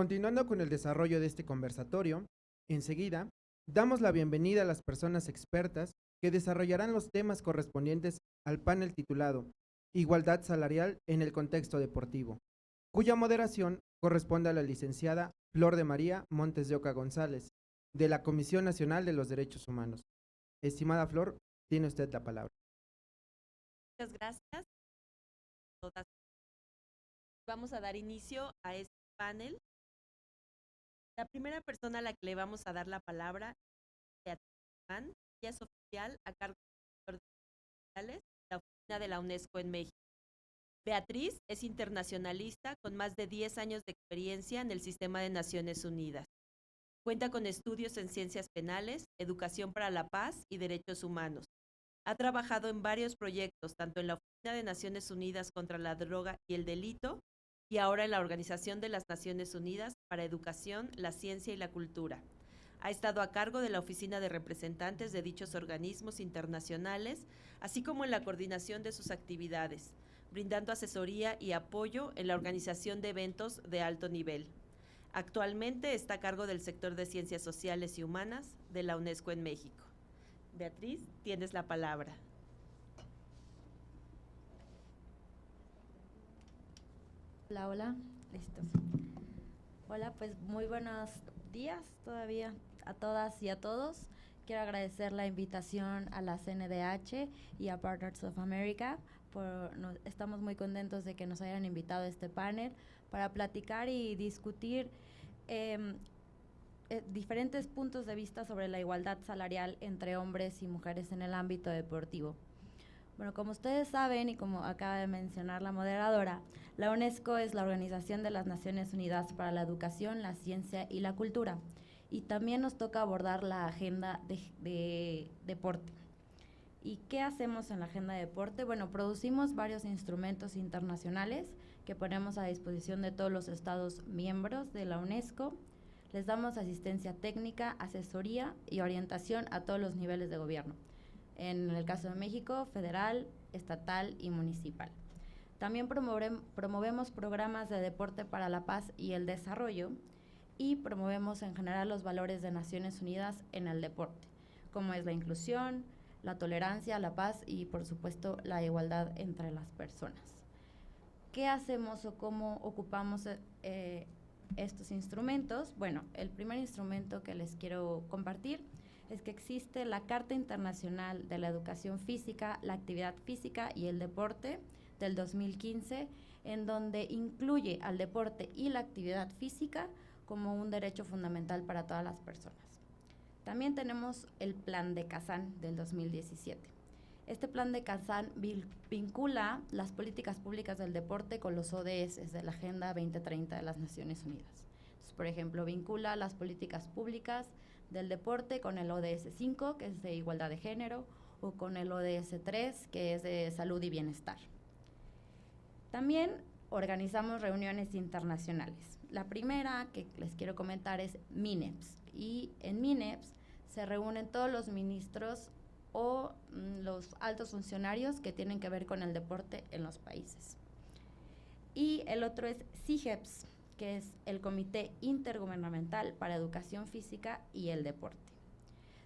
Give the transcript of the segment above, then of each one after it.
Continuando con el desarrollo de este conversatorio, enseguida damos la bienvenida a las personas expertas que desarrollarán los temas correspondientes al panel titulado Igualdad salarial en el contexto deportivo, cuya moderación corresponde a la licenciada Flor de María Montes de Oca González, de la Comisión Nacional de los Derechos Humanos. Estimada Flor, tiene usted la palabra. Muchas gracias a todas. Vamos a dar inicio a este panel. La primera persona a la que le vamos a dar la palabra es Beatriz Guzmán. Ella es oficial a cargo del sector de sociales de la oficina de la UNESCO en México. Beatriz es internacionalista con más de 10 años de experiencia en el sistema de Naciones Unidas. Cuenta con estudios en ciencias penales, educación para la paz y derechos humanos. Ha trabajado en varios proyectos, tanto en la Oficina de Naciones Unidas contra la Droga y el Delito, y ahora en la Organización de las Naciones Unidas para Educación, la Ciencia y la Cultura. Ha estado a cargo de la Oficina de Representantes de dichos organismos internacionales, así como en la coordinación de sus actividades, brindando asesoría y apoyo en la organización de eventos de alto nivel. Actualmente está a cargo del sector de Ciencias Sociales y Humanas de la UNESCO en México. Beatriz, tienes la palabra. Hola, hola, listos. Hola, pues muy buenos días todavía a todas y a todos. Quiero agradecer la invitación a la CNDH y a Partners of America. Estamos muy contentos de que nos hayan invitado a este panel para platicar y discutir diferentes puntos de vista sobre la igualdad salarial entre hombres y mujeres en el ámbito deportivo. Bueno, como ustedes saben y como acaba de mencionar la moderadora, la UNESCO es la Organización de las Naciones Unidas para la Educación, la Ciencia y la Cultura. Y también nos toca abordar la agenda de deporte. ¿Y qué hacemos en la agenda de deporte? Bueno, producimos varios instrumentos internacionales que ponemos a disposición de todos los estados miembros de la UNESCO. Les damos asistencia técnica, asesoría y orientación a todos los niveles de gobierno. En el caso de México, federal, estatal y municipal. También promovemos programas de deporte para la paz y el desarrollo y promovemos en general los valores de Naciones Unidas en el deporte, como es la inclusión, la tolerancia, la paz y, por supuesto, la igualdad entre las personas. ¿Qué hacemos o cómo ocupamos estos instrumentos? Bueno, el primer instrumento que les quiero compartir es que existe la Carta Internacional de la Educación Física, la Actividad Física y el Deporte del 2015, en donde incluye al deporte y la actividad física como un derecho fundamental para todas las personas. También tenemos el Plan de Kazán del 2017. Este Plan de Kazán vincula las políticas públicas del deporte con los ODS de la Agenda 2030 de las Naciones Unidas. Entonces, por ejemplo, vincula las políticas públicas del deporte con el ODS 5, que es de igualdad de género, o con el ODS 3, que es de salud y bienestar. También organizamos reuniones internacionales. La primera que les quiero comentar es MINEPS, y en MINEPS se reúnen todos los ministros o los altos funcionarios que tienen que ver con el deporte en los países. Y el otro es CIGEPS, que es el Comité Intergubernamental para Educación Física y el Deporte.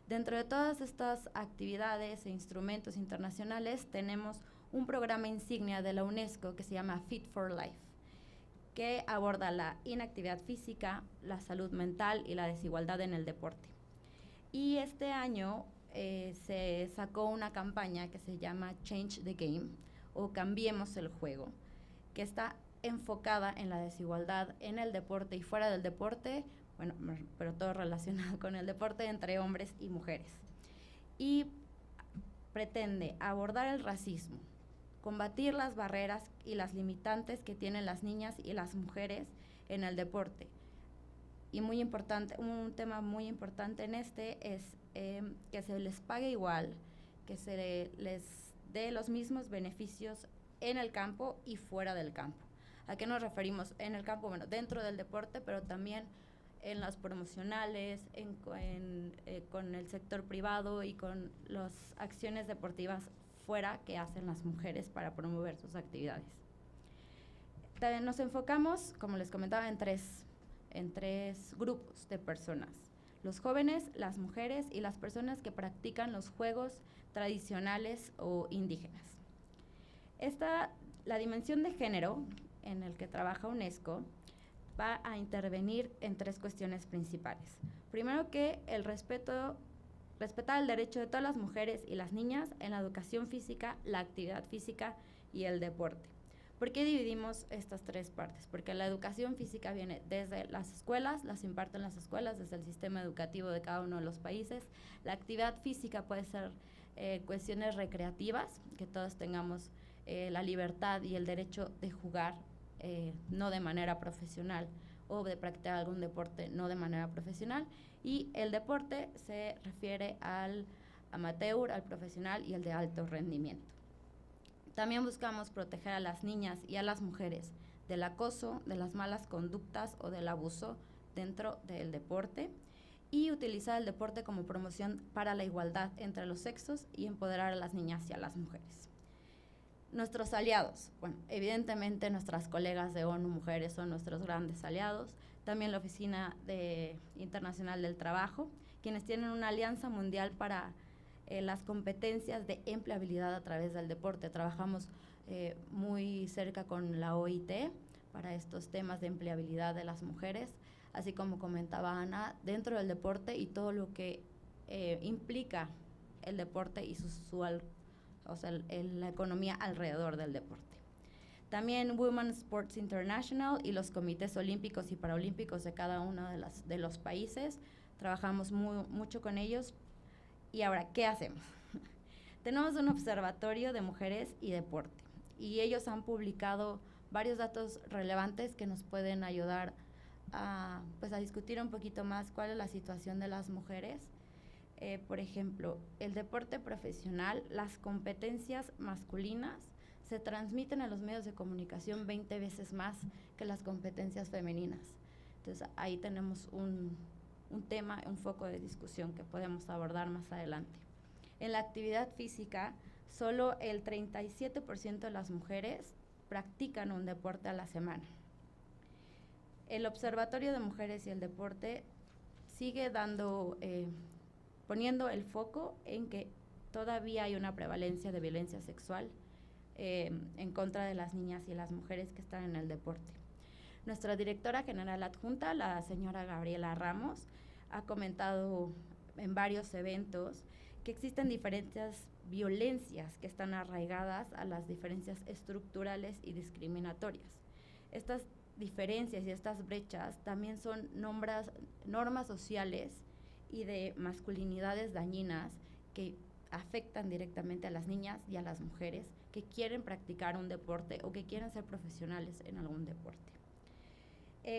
Dentro de todas estas actividades e instrumentos internacionales tenemos un programa insignia de la UNESCO que se llama Fit for Life, que aborda la inactividad física, la salud mental y la desigualdad en el deporte. Y este año se sacó una campaña que se llama Change the Game, o Cambiemos el Juego, que está enfocada en la desigualdad en el deporte y fuera del deporte, bueno, pero todo relacionado con el deporte entre hombres y mujeres. Y pretende abordar el racismo, combatir las barreras y las limitantes que tienen las niñas y las mujeres en el deporte. Y muy importante, un tema muy importante en este es que se les pague igual, que se les dé los mismos beneficios en el campo y fuera del campo. ¿A qué nos referimos? En el campo, bueno, dentro del deporte, pero también en las promocionales, con el sector privado y con las acciones deportivas fuera que hacen las mujeres para promover sus actividades. Nos enfocamos, como les comentaba, en tres en 3 grupos de personas: los jóvenes, las mujeres y las personas que practican los juegos tradicionales o indígenas. La dimensión de género en el que trabaja UNESCO va a intervenir en 3 cuestiones principales. Primero, que respetar el derecho de todas las mujeres y las niñas en la educación física, la actividad física y el deporte. ¿Por qué dividimos estas 3 partes? Porque la educación física viene desde las escuelas, las imparten las escuelas, desde el sistema educativo de cada uno de los países. La actividad física puede ser cuestiones recreativas, que todos tengamos la libertad y el derecho de jugar, no de manera profesional, o de practicar algún deporte no de manera profesional. Y el deporte se refiere al amateur, al profesional y el de alto rendimiento. También buscamos proteger a las niñas y a las mujeres del acoso, de las malas conductas o del abuso dentro del deporte, y utilizar el deporte como promoción para la igualdad entre los sexos y empoderar a las niñas y a las mujeres. Nuestros aliados, bueno, evidentemente nuestras colegas de ONU Mujeres son nuestros grandes aliados, también la Oficina Internacional del Trabajo, quienes tienen una alianza mundial para las competencias de empleabilidad a través del deporte. Trabajamos muy cerca con la OIT para estos temas de empleabilidad de las mujeres, así como comentaba Ana, dentro del deporte y todo lo que implica el deporte y la economía alrededor del deporte. También Women Sports International y los comités olímpicos y paraolímpicos de cada uno de los países. Trabajamos mucho con ellos. Y ahora, ¿qué hacemos? Tenemos un observatorio de mujeres y deporte, y ellos han publicado varios datos relevantes que nos pueden ayudar a discutir un poquito más cuál es la situación de las mujeres. Por ejemplo, el deporte profesional, las competencias masculinas se transmiten en los medios de comunicación 20 veces más que las competencias femeninas. Entonces, ahí tenemos un tema, un foco de discusión que podemos abordar más adelante. En la actividad física, solo el 37% de las mujeres practican un deporte a la semana. El Observatorio de Mujeres y el Deporte sigue poniendo el foco en que todavía hay una prevalencia de violencia sexual en contra de las niñas y las mujeres que están en el deporte. Nuestra directora general adjunta, la señora Gabriela Ramos, ha comentado en varios eventos que existen diferentes violencias que están arraigadas a las diferencias estructurales y discriminatorias. Estas diferencias y estas brechas también son normas sociales y de masculinidades dañinas que afectan directamente a las niñas y a las mujeres que quieren practicar un deporte o que quieren ser profesionales en algún deporte.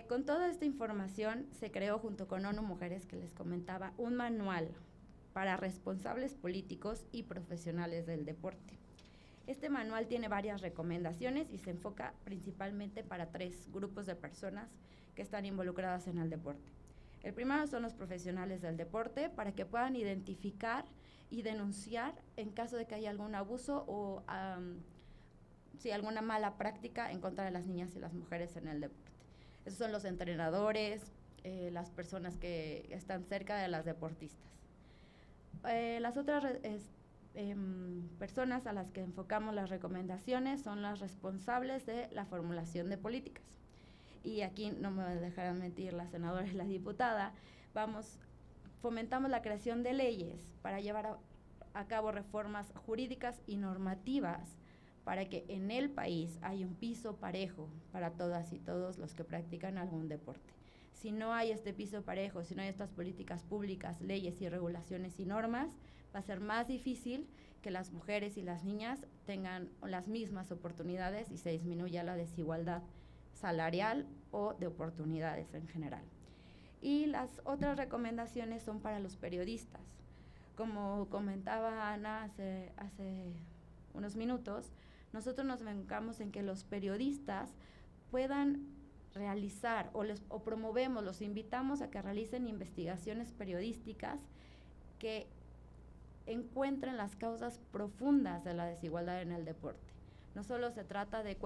Con toda esta información se creó, junto con ONU Mujeres, que les comentaba, un manual para responsables políticos y profesionales del deporte. Este manual tiene varias recomendaciones y se enfoca principalmente para 3 grupos de personas que están involucradas en el deporte. El primero son los profesionales del deporte, para que puedan identificar y denunciar en caso de que haya algún abuso o alguna mala práctica en contra de las niñas y las mujeres en el deporte. Esos son los entrenadores, las personas que están cerca de las deportistas. Las otras personas a las que enfocamos las recomendaciones son las responsables de la formulación de políticas. Y aquí no me dejarán mentir la senadora y la diputada, fomentamos la creación de leyes para llevar a cabo reformas jurídicas y normativas para que en el país haya un piso parejo para todas y todos los que practican algún deporte. Si no hay este piso parejo, si no hay estas políticas públicas, leyes y regulaciones y normas, va a ser más difícil que las mujeres y las niñas tengan las mismas oportunidades y se disminuya la desigualdad salarial o de oportunidades en general. Y las otras recomendaciones son para los periodistas. Como comentaba Ana hace unos minutos, nosotros nos enfocamos en que los periodistas puedan realizar o promovemos, los invitamos a que realicen investigaciones periodísticas que encuentren las causas profundas de la desigualdad en el deporte. No solo se trata de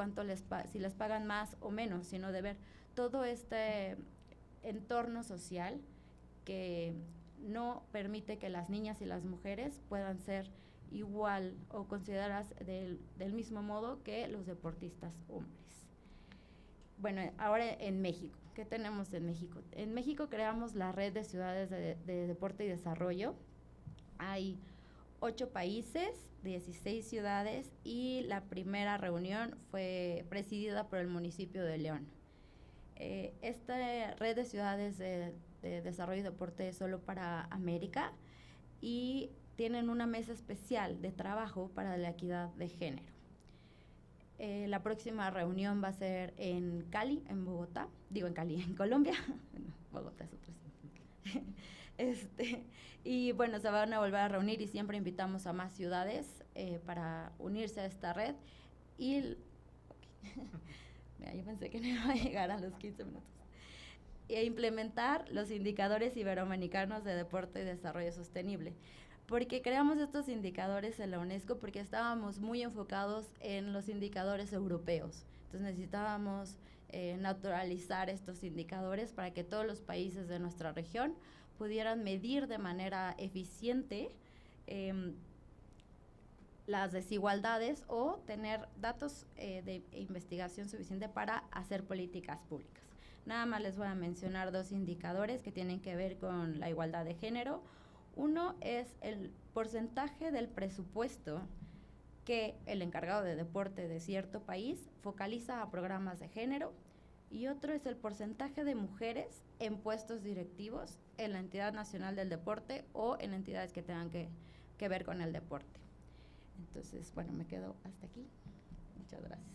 si les pagan más o menos, sino de ver todo este entorno social que no permite que las niñas y las mujeres puedan ser igual o consideradas del mismo modo que los deportistas hombres. Bueno, ahora en México, ¿qué tenemos en México? En México creamos la Red de Ciudades de Deporte y Desarrollo. Hay 8 países, 16 ciudades y la primera reunión fue presidida por el municipio de León. Esta Red de Ciudades de Desarrollo y Deporte es solo para América y tienen una mesa especial de trabajo para la equidad de género. La próxima reunión va a ser en Cali, en Bogotá, en Colombia. Bogotá es otro sitio. Y bueno, se van a volver a reunir y siempre invitamos a más ciudades para unirse a esta red. Y mira, yo pensé que no iba a llegar a los 15 minutos. E implementar los indicadores iberoamericanos de deporte y desarrollo sostenible. Porque creamos estos indicadores en la UNESCO porque estábamos muy enfocados en los indicadores europeos. Entonces necesitábamos naturalizar estos indicadores para que todos los países de nuestra región pudieran medir de manera eficiente las desigualdades o tener datos de investigación suficiente para hacer políticas públicas. Nada más les voy a mencionar 2 indicadores que tienen que ver con la igualdad de género. Uno es el porcentaje del presupuesto que el encargado de deporte de cierto país focaliza a programas de género, y otro es el porcentaje de mujeres en puestos directivos en la entidad nacional del deporte o en entidades que tengan que ver con el deporte. Entonces, bueno, me quedo hasta aquí. Muchas gracias.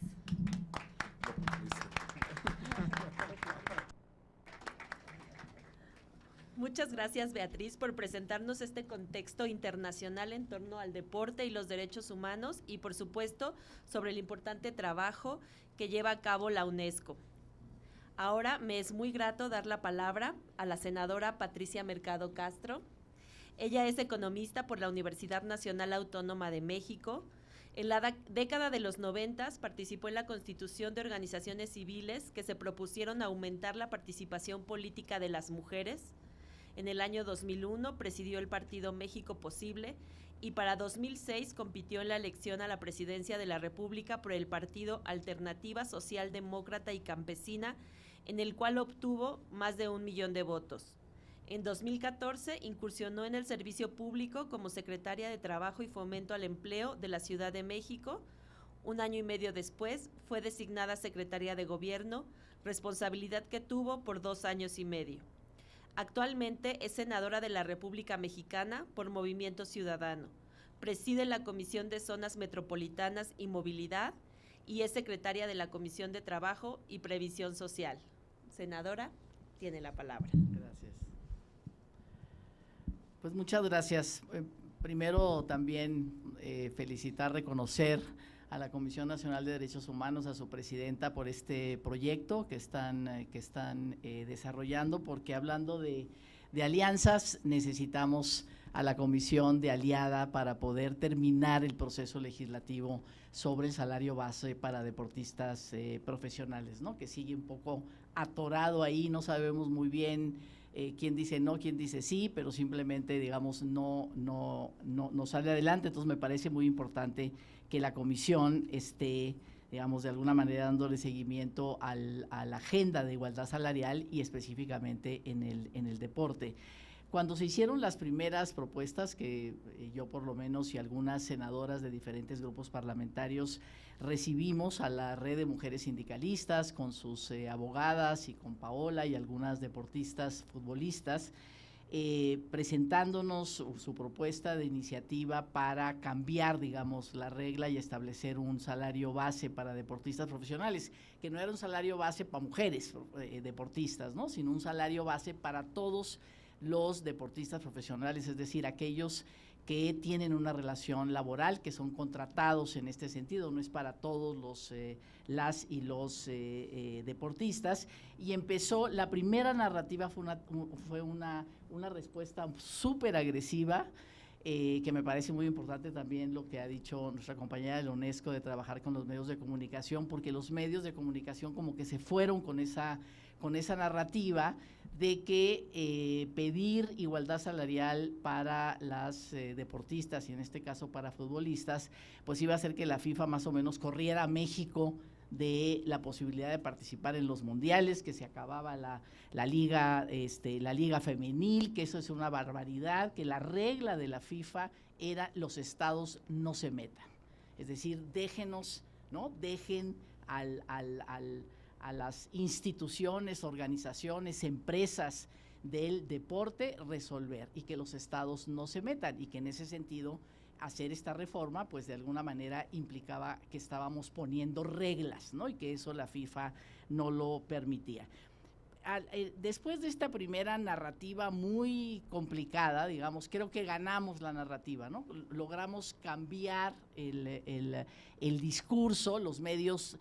Muchas gracias, Beatriz, por presentarnos este contexto internacional en torno al deporte y los derechos humanos y, por supuesto, sobre el importante trabajo que lleva a cabo la UNESCO. Ahora me es muy grato dar la palabra a la senadora Patricia Mercado Castro. Ella es economista por la Universidad Nacional Autónoma de México. En la década de los 90 participó en la constitución de organizaciones civiles que se propusieron aumentar la participación política de las mujeres. En el año 2001 presidió el partido México Posible y para 2006 compitió en la elección a la presidencia de la República por el partido Alternativa Social Demócrata y Campesina, en el cual obtuvo más de 1 millón de votos. En 2014 incursionó en el servicio público como secretaria de Trabajo y Fomento al Empleo de la Ciudad de México. 1 año y medio después fue designada secretaria de Gobierno, responsabilidad que tuvo por 2 años y medio. Actualmente es senadora de la República Mexicana por Movimiento Ciudadano. Preside la Comisión de Zonas Metropolitanas y Movilidad y es secretaria de la Comisión de Trabajo y Previsión Social. Senadora, tiene la palabra. Gracias. Pues muchas gracias. Primero también felicitar, reconocer a la Comisión Nacional de Derechos Humanos, a su presidenta por este proyecto que están desarrollando, porque hablando de alianzas necesitamos a la comisión de aliada para poder terminar el proceso legislativo sobre el salario base para deportistas profesionales, ¿no? Que sigue un poco atorado ahí, no sabemos muy bien quién dice no, quién dice sí, pero simplemente, digamos, no sale adelante. Entonces me parece muy importante que la comisión esté, digamos, de alguna manera dándole seguimiento a la agenda de igualdad salarial y específicamente en el deporte. Cuando se hicieron las primeras propuestas, que yo por lo menos y algunas senadoras de diferentes grupos parlamentarios recibimos a la red de mujeres sindicalistas con sus abogadas y con Paola y algunas deportistas futbolistas, presentándonos su propuesta de iniciativa para cambiar, digamos, la regla y establecer un salario base para deportistas profesionales, que no era un salario base para mujeres deportistas, ¿no? Sino un salario base para todos los deportistas profesionales, es decir, aquellos que tienen una relación laboral, que son contratados en este sentido, no es para todos las y los deportistas. Y empezó, la primera narrativa fue una respuesta súper agresiva, que me parece muy importante también lo que ha dicho nuestra compañera de la UNESCO de trabajar con los medios de comunicación, porque los medios de comunicación como que se fueron con esa narrativa de que pedir igualdad salarial para las deportistas y en este caso para futbolistas, pues iba a hacer que la FIFA más o menos corriera a México de la posibilidad de participar en los mundiales, que se acababa la liga femenil, que eso es una barbaridad, que la regla de la FIFA era los estados no se metan. Es decir, déjenos, ¿no? Dejen a las instituciones, organizaciones, empresas del deporte resolver y que los estados no se metan y que en ese sentido hacer esta reforma pues de alguna manera implicaba que estábamos poniendo reglas, ¿no? Y que eso la FIFA no lo permitía. Después de esta primera narrativa muy complicada, digamos, creo que ganamos la narrativa, ¿no? Logramos cambiar el discurso, los medios,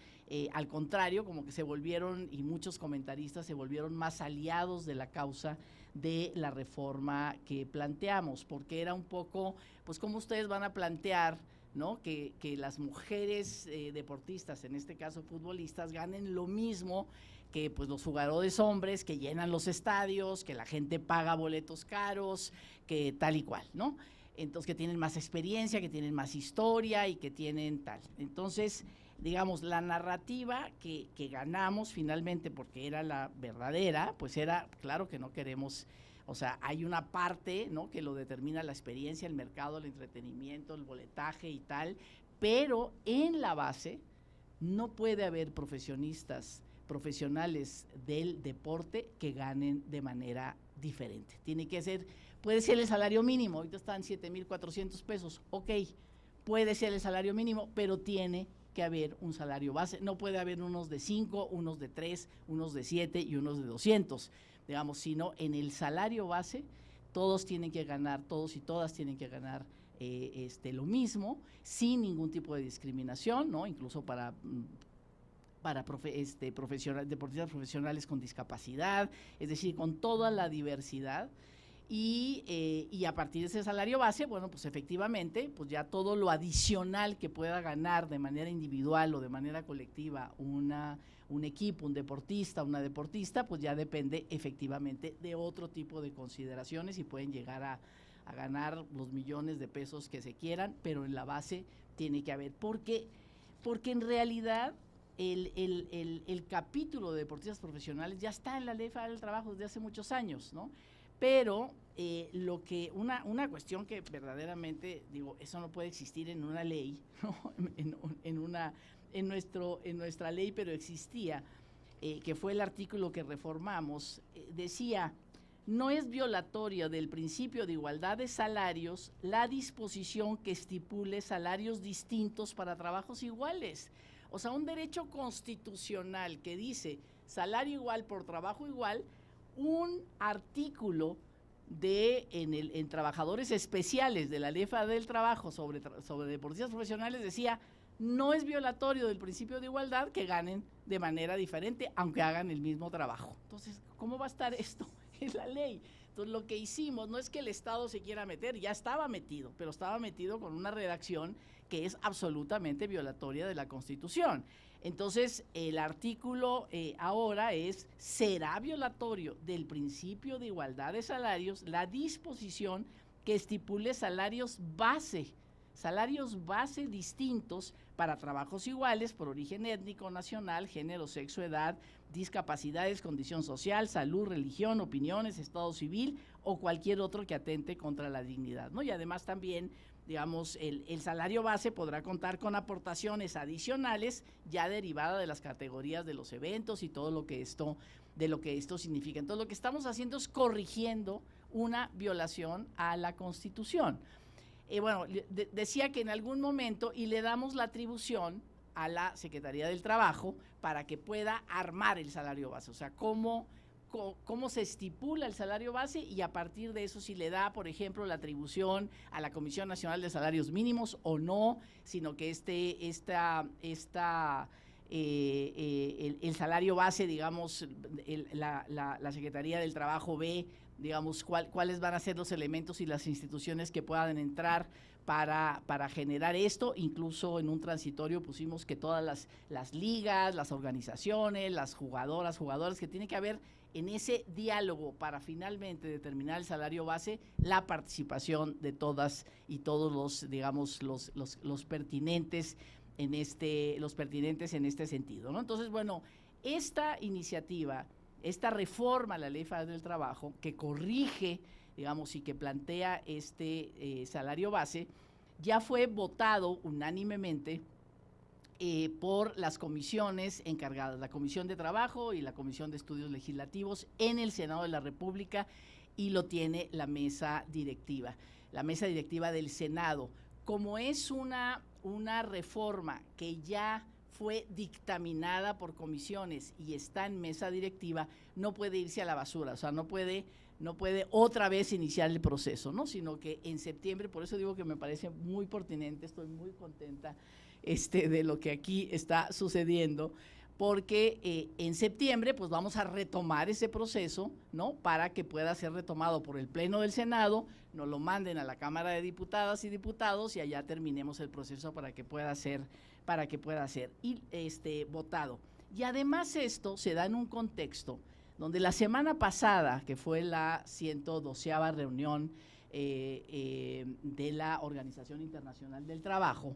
al contrario, como que se volvieron, y muchos comentaristas se volvieron más aliados de la causa de la reforma que planteamos, porque era un poco, pues, ¿cómo ustedes van a plantear, ¿no? Que las mujeres deportistas, en este caso futbolistas, ganen lo mismo que pues los jugadores hombres que llenan los estadios, que la gente paga boletos caros, que tal y cual, ¿no? Entonces, que tienen más experiencia, que tienen más historia y que tienen tal. Entonces, digamos, la narrativa que ganamos finalmente, porque era la verdadera, pues era, claro que no queremos, o sea, hay una parte, ¿no? Que lo determina la experiencia, el mercado, el entretenimiento, el boletaje y tal, pero en la base no puede haber profesionales del deporte que ganen de manera diferente. Tiene que ser, puede ser el salario mínimo, ahorita están 7,400 pesos, ok, puede ser el salario mínimo, pero tiene que haber un salario base, no puede haber unos de 5, unos de 3, unos de 7 y unos de 200, digamos, sino en el salario base todos tienen que ganar, todos y todas tienen que ganar lo mismo, sin ningún tipo de discriminación, ¿no? Incluso para deportistas profesionales con discapacidad, es decir, con toda la diversidad. Y a partir de ese salario base, bueno, pues efectivamente, pues ya todo lo adicional que pueda ganar de manera individual o de manera colectiva un equipo, un deportista, una deportista, pues ya depende efectivamente de otro tipo de consideraciones y pueden llegar a ganar los millones de pesos que se quieran, pero en la base tiene que haber, porque en realidad el capítulo de deportistas profesionales ya está en la Ley Federal del Trabajo desde hace muchos años, ¿no? Pero una cuestión que verdaderamente, digo, eso no puede existir en una ley, ¿no? en nuestra ley, pero existía, que fue el artículo que reformamos, decía: no es violatoria del principio de igualdad de salarios la disposición que estipule salarios distintos para trabajos iguales. O sea, un derecho constitucional que dice salario igual por trabajo igual, un artículo en trabajadores especiales de la Ley Federal del Trabajo sobre deportistas profesionales decía: no es violatorio del principio de igualdad que ganen de manera diferente, aunque hagan el mismo trabajo. Entonces, ¿cómo va a estar esto en la ley? Entonces, lo que hicimos no es que el Estado se quiera meter, ya estaba metido, pero estaba metido con una redacción que es absolutamente violatoria de la Constitución. Entonces, el artículo ahora será violatorio del principio de igualdad de salarios la disposición que estipule salarios base distintos para trabajos iguales por origen étnico, nacional, género, sexo, edad, discapacidades, condición social, salud, religión, opiniones, estado civil o cualquier otro que atente contra la dignidad, ¿no? Y además también, digamos, el salario base podrá contar con aportaciones adicionales ya derivadas de las categorías de los eventos y todo lo que esto significa. Entonces, lo que estamos haciendo es corrigiendo una violación a la Constitución. Bueno, decía que en algún momento, y le damos la atribución a la Secretaría del Trabajo para que pueda armar el salario base, o sea, cómo se estipula el salario base, y a partir de eso si le da, por ejemplo, la atribución a la Comisión Nacional de Salarios Mínimos o no, sino que el salario base, digamos, la Secretaría del Trabajo ve digamos, cuáles van a ser los elementos y las instituciones que puedan entrar para generar esto. Incluso en un transitorio pusimos que todas las ligas, las organizaciones, las jugadores, que tiene que haber en ese diálogo para finalmente determinar el salario base, la participación de todas y todos los, digamos, los pertinentes en este sentido, ¿no? Entonces, bueno, esta iniciativa, esta reforma a la Ley Federal del Trabajo, que corrige, digamos, y que plantea este salario base, ya fue votado unánimemente por las comisiones encargadas, la Comisión de Trabajo y la Comisión de Estudios Legislativos en el Senado de la República, y lo tiene la mesa directiva del Senado. Como es una reforma que ya fue dictaminada por comisiones y está en mesa directiva, no puede irse a la basura, o sea, no puede otra vez iniciar el proceso, ¿no? Sino que en septiembre, por eso digo que me parece muy pertinente, estoy muy contenta de lo que aquí está sucediendo, porque en septiembre pues vamos a retomar ese proceso, ¿no? Para que pueda ser retomado por el Pleno del Senado, nos lo manden a la Cámara de Diputadas y Diputados y allá terminemos el proceso para que pueda ser votado. Y además esto se da en un contexto donde la semana pasada, que fue la 112ª reunión de la Organización Internacional del Trabajo,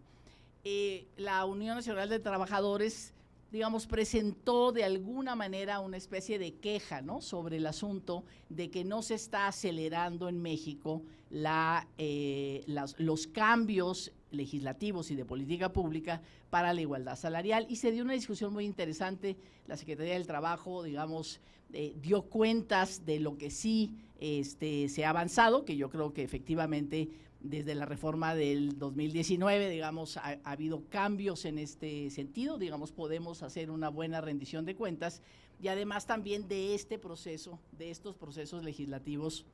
la Unión Nacional de Trabajadores, digamos, presentó de alguna manera una especie de queja, ¿no?, sobre el asunto de que no se está acelerando en México los cambios legislativos y de política pública para la igualdad salarial, y se dio una discusión muy interesante. La Secretaría del Trabajo, digamos, dio cuentas de lo que sí se ha avanzado, que yo creo que efectivamente desde la reforma del 2019, digamos, ha habido cambios en este sentido, digamos, podemos hacer una buena rendición de cuentas, y además también de estos procesos legislativos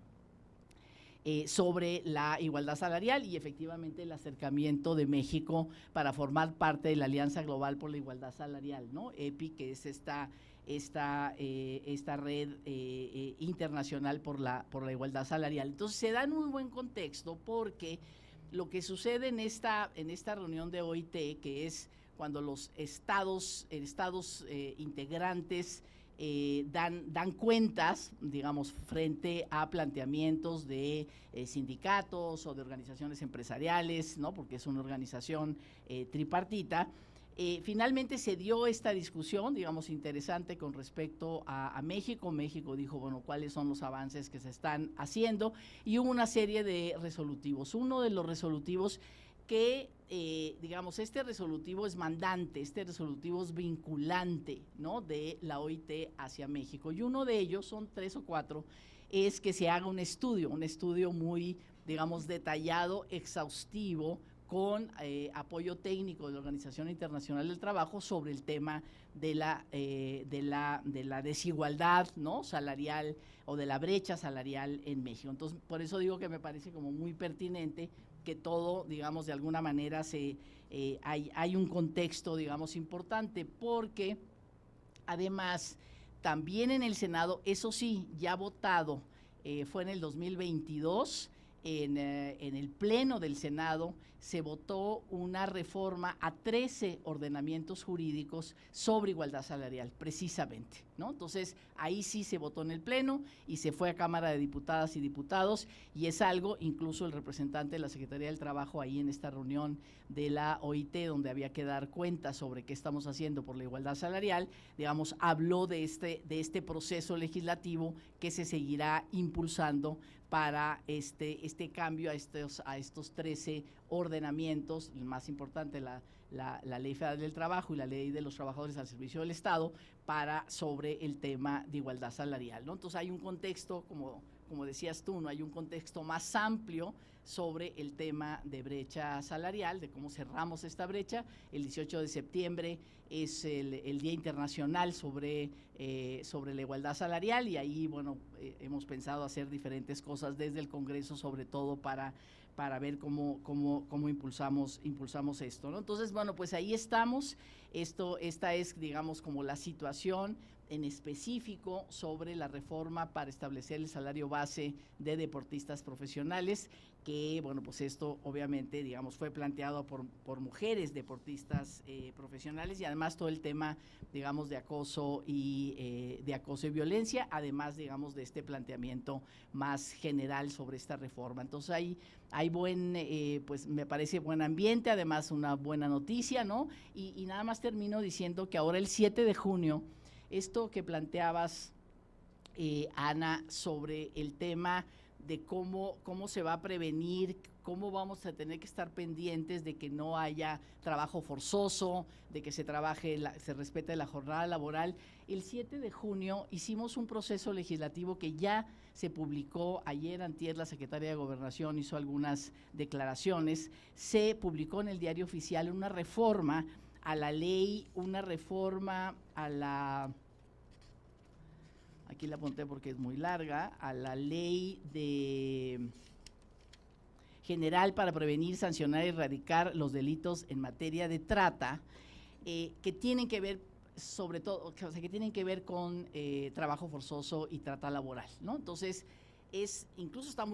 sobre la igualdad salarial, y efectivamente el acercamiento de México para formar parte de la Alianza Global por la Igualdad Salarial, ¿no? EPI, que es esta red internacional por la igualdad salarial. Entonces se da en un buen contexto, porque lo que sucede en esta reunión de OIT, que es cuando los estados integrantes dan cuentas, digamos, frente a planteamientos de sindicatos o de organizaciones empresariales, ¿no?, porque es una organización tripartita. Finalmente se dio esta discusión, digamos, interesante con respecto a México. México dijo, bueno, cuáles son los avances que se están haciendo, y hubo una serie de resolutivos. Uno de los resolutivos que, digamos, este resolutivo es mandante, este resolutivo es vinculante, ¿no?, de la OIT hacia México, y uno de ellos, son 3 o 4, es que se haga un estudio muy, digamos, detallado, exhaustivo, con apoyo técnico de la Organización Internacional del Trabajo sobre el tema de la desigualdad, ¿no?, salarial, o de la brecha salarial en México. Entonces, por eso digo que me parece como muy pertinente que todo, digamos, de alguna manera hay un contexto, digamos, importante, porque además también en el Senado, eso sí, ya votado, fue en el 2022, en el Pleno del Senado se votó una reforma a 13 ordenamientos jurídicos sobre igualdad salarial, precisamente, ¿no? Entonces, ahí sí se votó en el Pleno y se fue a Cámara de Diputadas y Diputados, y es algo, incluso el representante de la Secretaría del Trabajo ahí en esta reunión de la OIT, donde había que dar cuenta sobre qué estamos haciendo por la igualdad salarial, digamos, habló de este proceso legislativo que se seguirá impulsando para este cambio a estos 13 ordenamientos, el más importante, la Ley Federal del Trabajo y la Ley de los Trabajadores al Servicio del Estado, sobre el tema de igualdad salarial, ¿no? Entonces hay un contexto, como decías tú, ¿no?, hay un contexto más amplio sobre el tema de brecha salarial, de cómo cerramos esta brecha. El 18 de septiembre es el Día Internacional sobre la igualdad salarial, y ahí, bueno, hemos pensado hacer diferentes cosas desde el Congreso, sobre todo para ver cómo impulsamos esto, ¿no? Entonces, bueno, pues ahí estamos. Esta es, digamos, como la situación en específico sobre la reforma para establecer el salario base de deportistas profesionales, que, bueno, pues esto obviamente, digamos, fue planteado por mujeres deportistas profesionales, y además todo el tema, digamos, de acoso y violencia, además, digamos, de este planteamiento más general sobre esta reforma. Entonces hay buen, pues me parece buen ambiente, además una buena noticia, ¿no? Y nada más termino diciendo que ahora el 7 de junio, esto que planteabas, Ana, sobre el tema de cómo se va a prevenir, cómo vamos a tener que estar pendientes de que no haya trabajo forzoso, de que se respete la jornada laboral. El 7 de junio hicimos un proceso legislativo que ya se publicó ayer, antier, la Secretaría de Gobernación hizo algunas declaraciones, se publicó en el Diario Oficial una reforma a la ley, una reforma a la… Aquí la apunté porque es muy larga, a la ley general para prevenir, sancionar y erradicar los delitos en materia de trata, que tienen que ver, sobre todo, o sea, que tienen que ver con trabajo forzoso y trata laboral, ¿no? Entonces, incluso está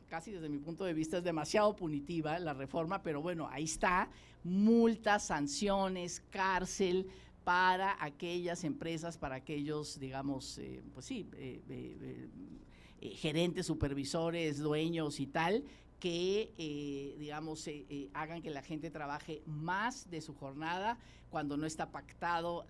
casi desde mi punto de vista, es demasiado punitiva la reforma, pero bueno, ahí está, multas, sanciones, cárcel, para aquellas empresas, para aquellos, digamos, pues sí, gerentes, supervisores, dueños y tal, que, digamos, hagan que la gente trabaje más de su jornada cuando no está pactado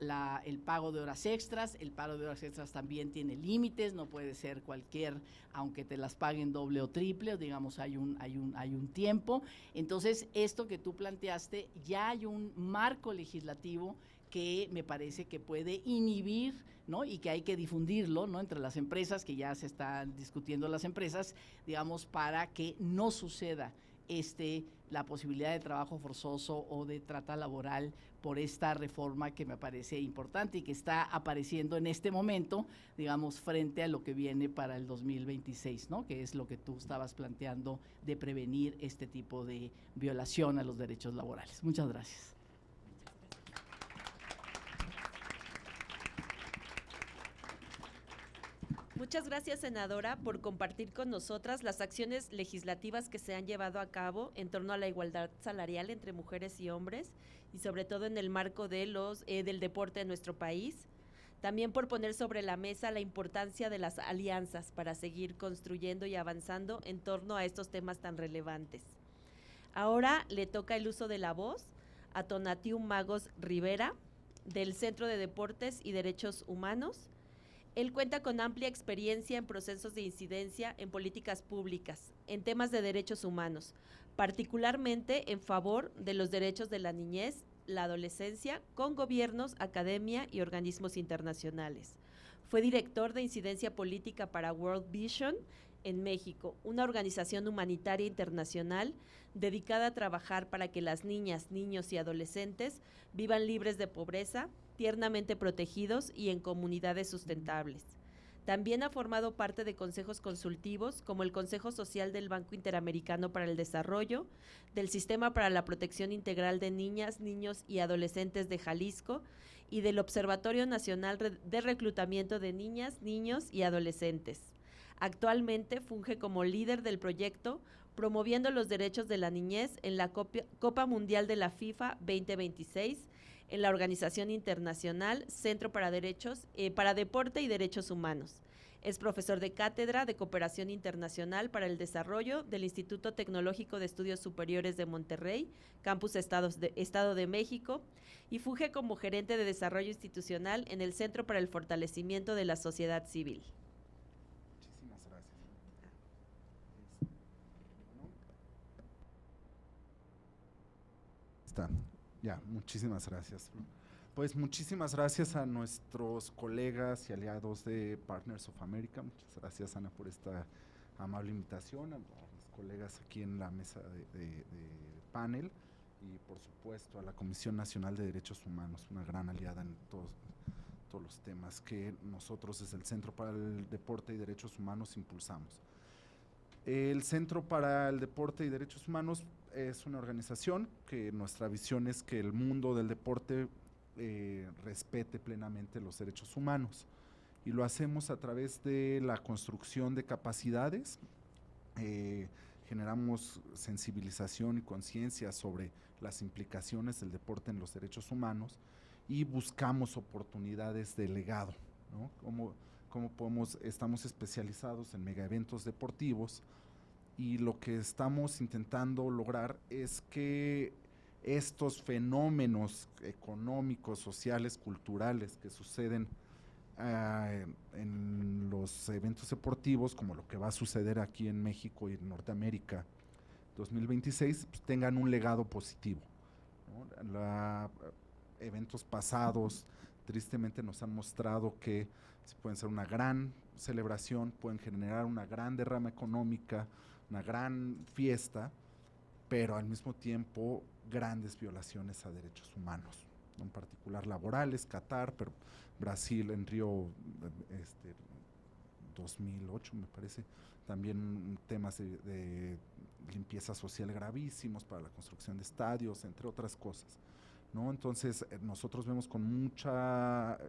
el pago de horas extras. El pago de horas extras también tiene límites, no puede ser cualquier, aunque te las paguen doble o triple, digamos, hay un tiempo. Entonces, esto que tú planteaste, ya hay un marco legislativo que me parece que puede inhibir, ¿no? Y que hay que difundirlo, ¿no? Entre las empresas, que ya se están discutiendo las empresas, digamos, para que no suceda la posibilidad de trabajo forzoso o de trata laboral por esta reforma que me parece importante y que está apareciendo en este momento, digamos, frente a lo que viene para el 2026, ¿no? Que es lo que tú estabas planteando de prevenir este tipo de violación a los derechos laborales. Muchas gracias. Muchas gracias, senadora, por compartir con nosotras las acciones legislativas que se han llevado a cabo en torno a la igualdad salarial entre mujeres y hombres, y sobre todo en el marco de del deporte en nuestro país. También por poner sobre la mesa la importancia de las alianzas para seguir construyendo y avanzando en torno a estos temas tan relevantes. Ahora le toca el uso de la voz a Tonatiuh Magos Rivera, del Centro de Deportes y Derechos Humanos. Él cuenta con amplia experiencia en procesos de incidencia en políticas públicas, en temas de derechos humanos, particularmente en favor de los derechos de la niñez, la adolescencia, con gobiernos, academia y organismos internacionales. Fue director de incidencia política para World Vision en México, una organización humanitaria internacional dedicada a trabajar para que las niñas, niños y adolescentes vivan libres de pobreza, tiernamente protegidos y en comunidades sustentables. También ha formado parte de consejos consultivos como el Consejo Social del Banco Interamericano para el Desarrollo, del Sistema para la Protección Integral de Niñas, Niños y Adolescentes de Jalisco y del Observatorio Nacional de Reclutamiento de Niñas, Niños y Adolescentes. Actualmente funge como líder del proyecto Promoviendo los Derechos de la Niñez en la Copa Mundial de la FIFA 2026, en la Organización Internacional Centro para Deporte y Derechos Humanos. Es profesor de cátedra de Cooperación Internacional para el Desarrollo del Instituto Tecnológico de Estudios Superiores de Monterrey, Campus Estado de México, y funge como gerente de desarrollo institucional en el Centro para el Fortalecimiento de la Sociedad Civil. Muchísimas gracias. Está. Ya, muchísimas gracias. Pues muchísimas gracias a nuestros colegas y aliados de Partners of America. Muchas gracias, Ana, por esta amable invitación, a mis colegas aquí en la mesa de panel y, por supuesto, a la Comisión Nacional de Derechos Humanos, una gran aliada en todos los temas que nosotros desde el Centro para el Deporte y Derechos Humanos impulsamos. El Centro para el Deporte y Derechos Humanos es una organización que nuestra visión es que el mundo del deporte respete plenamente los derechos humanos. Y lo hacemos a través de la construcción de capacidades, generamos sensibilización y conciencia sobre las implicaciones del deporte en los derechos humanos y buscamos oportunidades de legado, ¿no? Estamos especializados en megaeventos deportivos y lo que estamos intentando lograr es que estos fenómenos económicos, sociales, culturales que suceden en los eventos deportivos, como lo que va a suceder aquí en México y en Norteamérica 2026, pues tengan un legado positivo, ¿no? Eventos pasados tristemente nos han mostrado que pueden ser una gran celebración, pueden generar una gran derrama económica, una gran fiesta, pero al mismo tiempo grandes violaciones a derechos humanos, en particular laborales, Qatar, pero Brasil en Río 2008 me parece, también temas de limpieza social gravísimos para la construcción de estadios, entre otras cosas, ¿no? Entonces nosotros vemos con mucha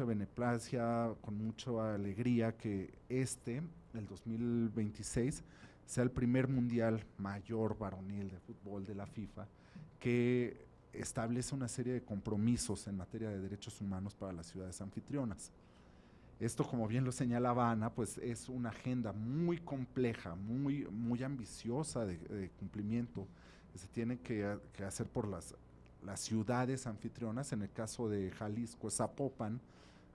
beneplacia, con mucha alegría que el 2026, sea el primer mundial mayor varonil de fútbol de la FIFA que establece una serie de compromisos en materia de derechos humanos para las ciudades anfitrionas. Esto, como bien lo señalaba Ana, pues es una agenda muy compleja, muy ambiciosa de cumplimiento que se tiene que hacer por las ciudades anfitrionas. En el caso de Jalisco es Zapopan,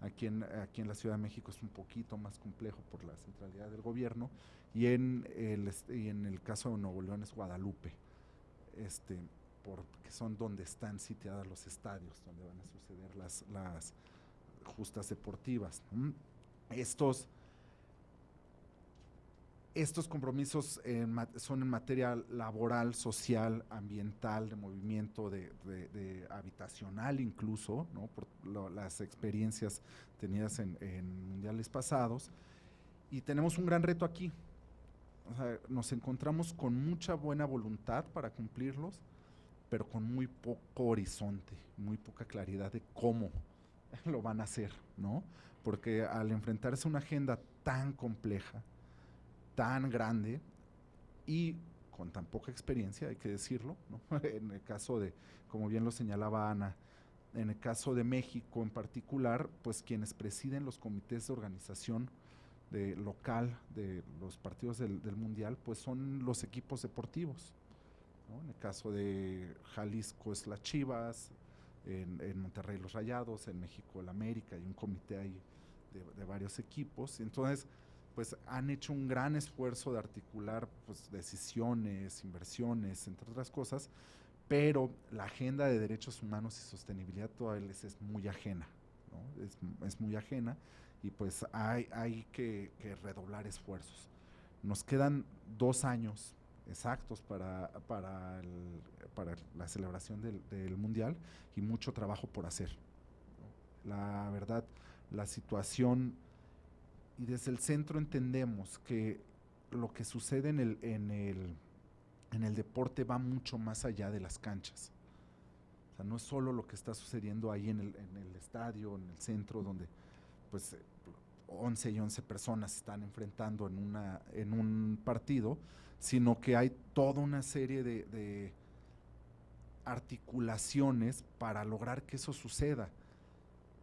aquí en la Ciudad de México es un poquito más complejo por la centralidad del gobierno, y en el caso de Nuevo León es Guadalupe, porque son donde están sitiados los estadios, donde van a suceder las justas deportivas. Estos compromisos son en materia laboral, social, ambiental, de movimiento, de habitacional incluso, ¿no? Por las experiencias tenidas en mundiales pasados. Y tenemos un gran reto aquí. O sea, nos encontramos con mucha buena voluntad para cumplirlos, pero con muy poco horizonte, muy poca claridad de cómo lo van a hacer, ¿no? Porque al enfrentarse a una agenda tan compleja, tan grande y con tan poca experiencia, hay que decirlo, ¿no? En el caso de, como bien lo señalaba Ana, en el caso de México en particular, pues quienes presiden los comités de organización local de los partidos del Mundial, pues son los equipos deportivos, ¿no? En el caso de Jalisco es las Chivas, en Monterrey los Rayados, en México el América, y un comité ahí de varios equipos. Entonces, pues han hecho un gran esfuerzo de articular pues decisiones, inversiones, entre otras cosas, pero la agenda de derechos humanos y sostenibilidad todavía les es muy ajena, ¿no? Es muy ajena, y pues hay que redoblar esfuerzos. Nos quedan 2 años exactos para la celebración del Mundial, y mucho trabajo por hacer, ¿no? La verdad, la situación, y desde el centro entendemos que lo que sucede en el deporte va mucho más allá de las canchas. O sea, no es solo lo que está sucediendo ahí en el estadio, en el centro, donde pues 11 y 11 personas se están enfrentando en un partido, sino que hay toda una serie de articulaciones para lograr que eso suceda.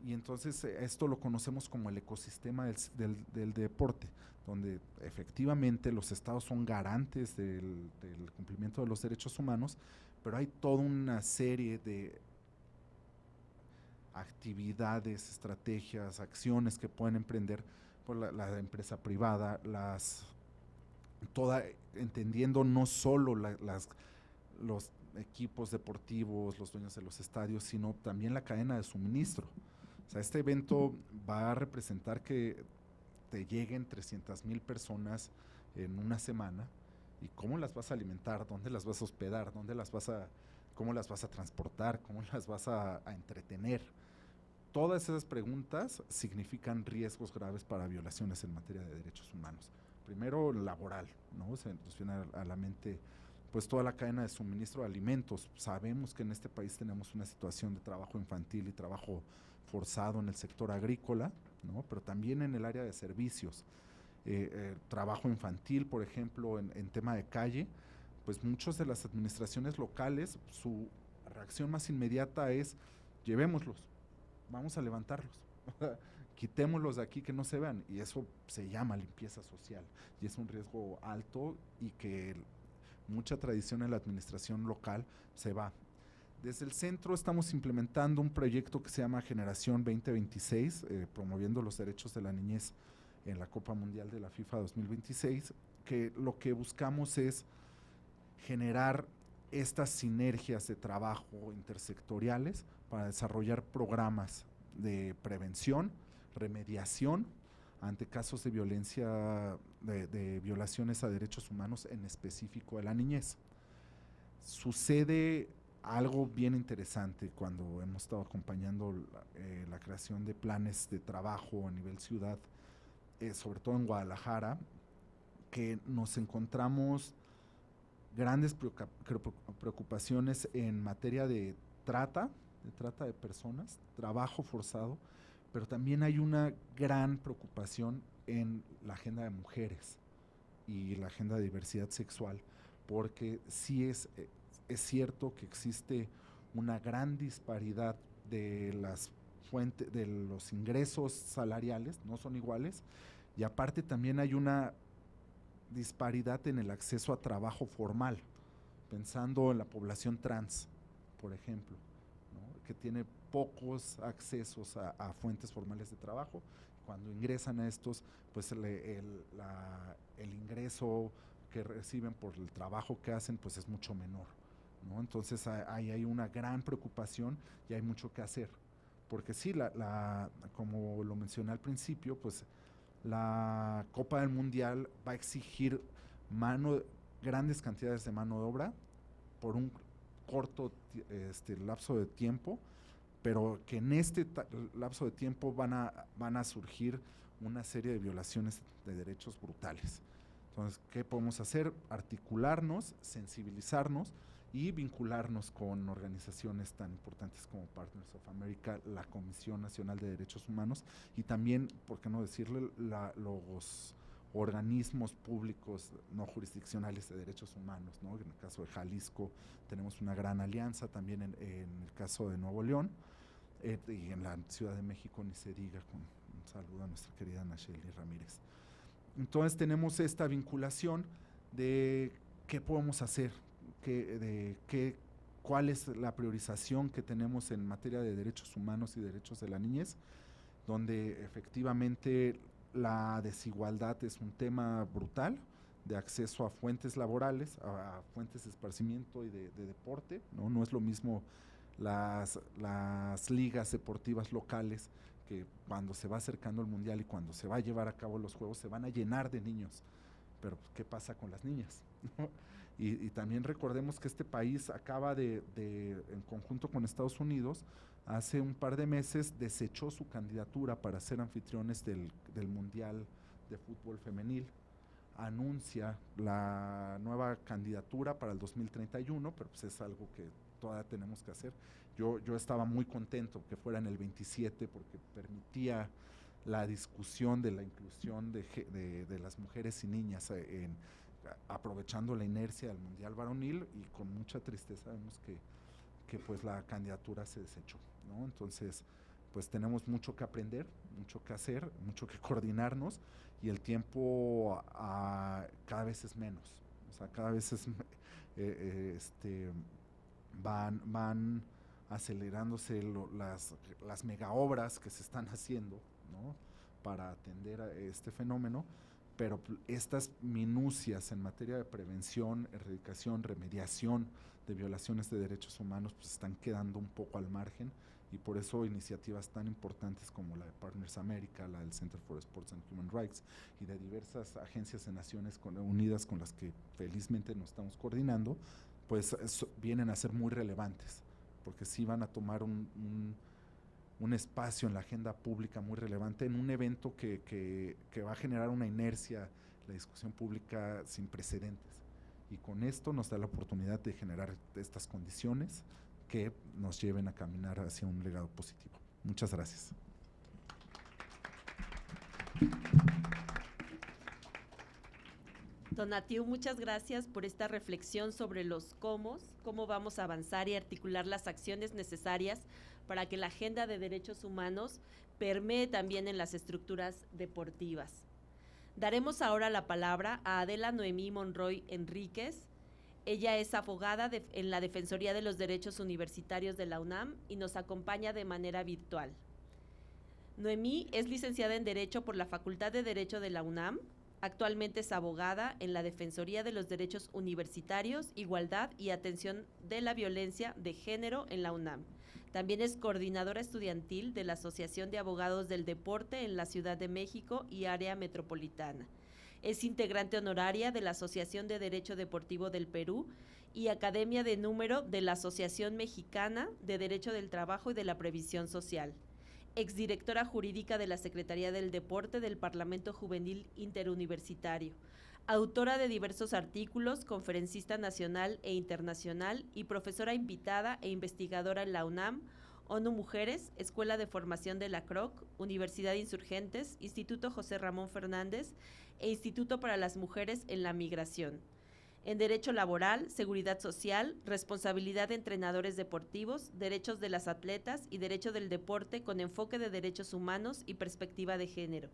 Y entonces esto lo conocemos como el ecosistema del deporte, donde efectivamente los estados son garantes del cumplimiento de los derechos humanos, pero hay toda una serie de actividades, estrategias, acciones que pueden emprender por la empresa privada, entendiendo no solo los equipos deportivos, los dueños de los estadios, sino también la cadena de suministro. O sea, este evento va a representar que te lleguen 300,000 personas en una semana, y cómo las vas a alimentar, dónde las vas a hospedar, cómo las vas a transportar, cómo las vas a entretener. Todas esas preguntas significan riesgos graves para violaciones en materia de derechos humanos. Primero, laboral, ¿no? Se nos viene a la mente pues toda la cadena de suministro de alimentos. Sabemos que en este país tenemos una situación de trabajo infantil y trabajo forzado en el sector agrícola, ¿no? Pero también en el área de servicios. Trabajo infantil, por ejemplo, en tema de calle, pues muchas de las administraciones locales, su reacción más inmediata es, llevémoslos, vamos a levantarlos, quitémoslos de aquí que no se vean, y eso se llama limpieza social, y es un riesgo alto y que mucha tradición en la administración local se va. Desde el centro estamos implementando un proyecto que se llama Generación 2026, promoviendo los derechos de la niñez en la Copa Mundial de la FIFA 2026, que lo que buscamos es generar estas sinergias de trabajo intersectoriales para desarrollar programas de prevención, remediación ante casos de violencia, de violaciones a derechos humanos, en específico de la niñez. Sucede algo bien interesante cuando hemos estado acompañando la creación de planes de trabajo a nivel ciudad, sobre todo en Guadalajara, que nos encontramos grandes preocupaciones en materia de trata de personas, trabajo forzado, pero también hay una gran preocupación en la agenda de mujeres y la agenda de diversidad sexual, porque sí es cierto que existe una gran disparidad de las fuentes, de los ingresos salariales, no son iguales, y aparte también hay una disparidad en el acceso a trabajo formal, pensando en la población trans, por ejemplo, ¿no? Que tiene pocos accesos a fuentes formales de trabajo. Cuando ingresan a estos, pues el ingreso que reciben por el trabajo que hacen, pues es mucho menor, ¿no? Entonces ahí hay una gran preocupación y hay mucho que hacer, porque sí, como lo mencioné al principio, pues la Copa del Mundial va a exigir grandes cantidades de mano de obra por un corto lapso de tiempo, pero que en este lapso de tiempo van a surgir una serie de violaciones de derechos brutales. Entonces, ¿qué podemos hacer? Articularnos, sensibilizarnos y vincularnos con organizaciones tan importantes como Partners of America, la Comisión Nacional de Derechos Humanos y también, por qué no decirle, los organismos públicos no jurisdiccionales de derechos humanos, ¿no? En el caso de Jalisco tenemos una gran alianza, también en el caso de Nuevo León, y en la Ciudad de México ni se diga, con un saludo a nuestra querida Nacheli Ramírez. Entonces tenemos esta vinculación de qué podemos hacer, cuál es la priorización que tenemos en materia de derechos humanos y derechos de la niñez, donde efectivamente la desigualdad es un tema brutal, de acceso a fuentes laborales, a fuentes de esparcimiento y de deporte, ¿no? No es lo mismo las ligas deportivas locales, que cuando se va acercando el mundial y cuando se va a llevar a cabo los juegos se van a llenar de niños, pero ¿qué pasa con las niñas? ¿No? Y también recordemos que este país acaba en conjunto con Estados Unidos, hace un par de meses desechó su candidatura para ser anfitriones del Mundial de Fútbol Femenil, anuncia la nueva candidatura para el 2031, pero pues es algo que todavía tenemos que hacer. Yo estaba muy contento que fuera en el 27 porque permitía la discusión de la inclusión de las mujeres y niñas aprovechando la inercia del Mundial Varonil, y con mucha tristeza vemos que pues la candidatura se desechó, ¿no? Entonces pues tenemos mucho que aprender, mucho que hacer, mucho que coordinarnos, y el tiempo cada vez es menos, o sea, cada vez van acelerándose las mega obras que se están haciendo, ¿no? Para atender a este fenómeno, pero estas minucias en materia de prevención, erradicación, remediación de violaciones de derechos humanos pues están quedando un poco al margen, y por eso iniciativas tan importantes como la de Partners America, la del Center for Sports and Human Rights y de diversas agencias de Naciones Unidas con las que felizmente nos estamos coordinando, pues vienen a ser muy relevantes, porque sí van a tomar un espacio en la agenda pública muy relevante, en un evento que va a generar una inercia, la discusión pública sin precedentes, y con esto nos da la oportunidad de generar estas condiciones que nos lleven a caminar hacia un legado positivo. Muchas gracias. Tonatiu, muchas gracias por esta reflexión sobre los cómo vamos a avanzar y articular las acciones necesarias para que la agenda de derechos humanos permee también en las estructuras deportivas. Daremos ahora la palabra a Adela Noemí Monroy Enríquez. Ella es abogada en la Defensoría de los Derechos Universitarios de la UNAM y nos acompaña de manera virtual. Noemí es licenciada en Derecho por la Facultad de Derecho de la UNAM. Actualmente es abogada en la Defensoría de los Derechos Universitarios, Igualdad y Atención de la Violencia de Género en la UNAM. También es coordinadora estudiantil de la Asociación de Abogados del Deporte en la Ciudad de México y área metropolitana. Es integrante honoraria de la Asociación de Derecho Deportivo del Perú y Academia de Número de la Asociación Mexicana de Derecho del Trabajo y de la Previsión Social. Exdirectora jurídica de la Secretaría del Deporte del Parlamento Juvenil Interuniversitario. Autora de diversos artículos, conferencista nacional e internacional y profesora invitada e investigadora en la UNAM, ONU Mujeres, Escuela de Formación de la CROC, Universidad de Insurgentes, Instituto José Ramón Fernández e Instituto para las Mujeres en la Migración. En Derecho Laboral, Seguridad Social, Responsabilidad de Entrenadores Deportivos, Derechos de las Atletas y Derecho del Deporte con enfoque de derechos humanos y perspectiva de género.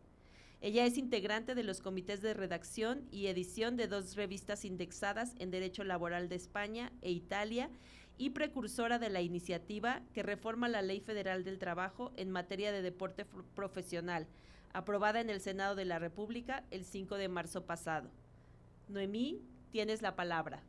Ella es integrante de los comités de redacción y edición de 2 revistas indexadas en Derecho Laboral de España e Italia y precursora de la iniciativa que reforma la Ley Federal del Trabajo en materia de deporte profesional, aprobada en el Senado de la República el 5 de marzo pasado. Noemí, tienes la palabra.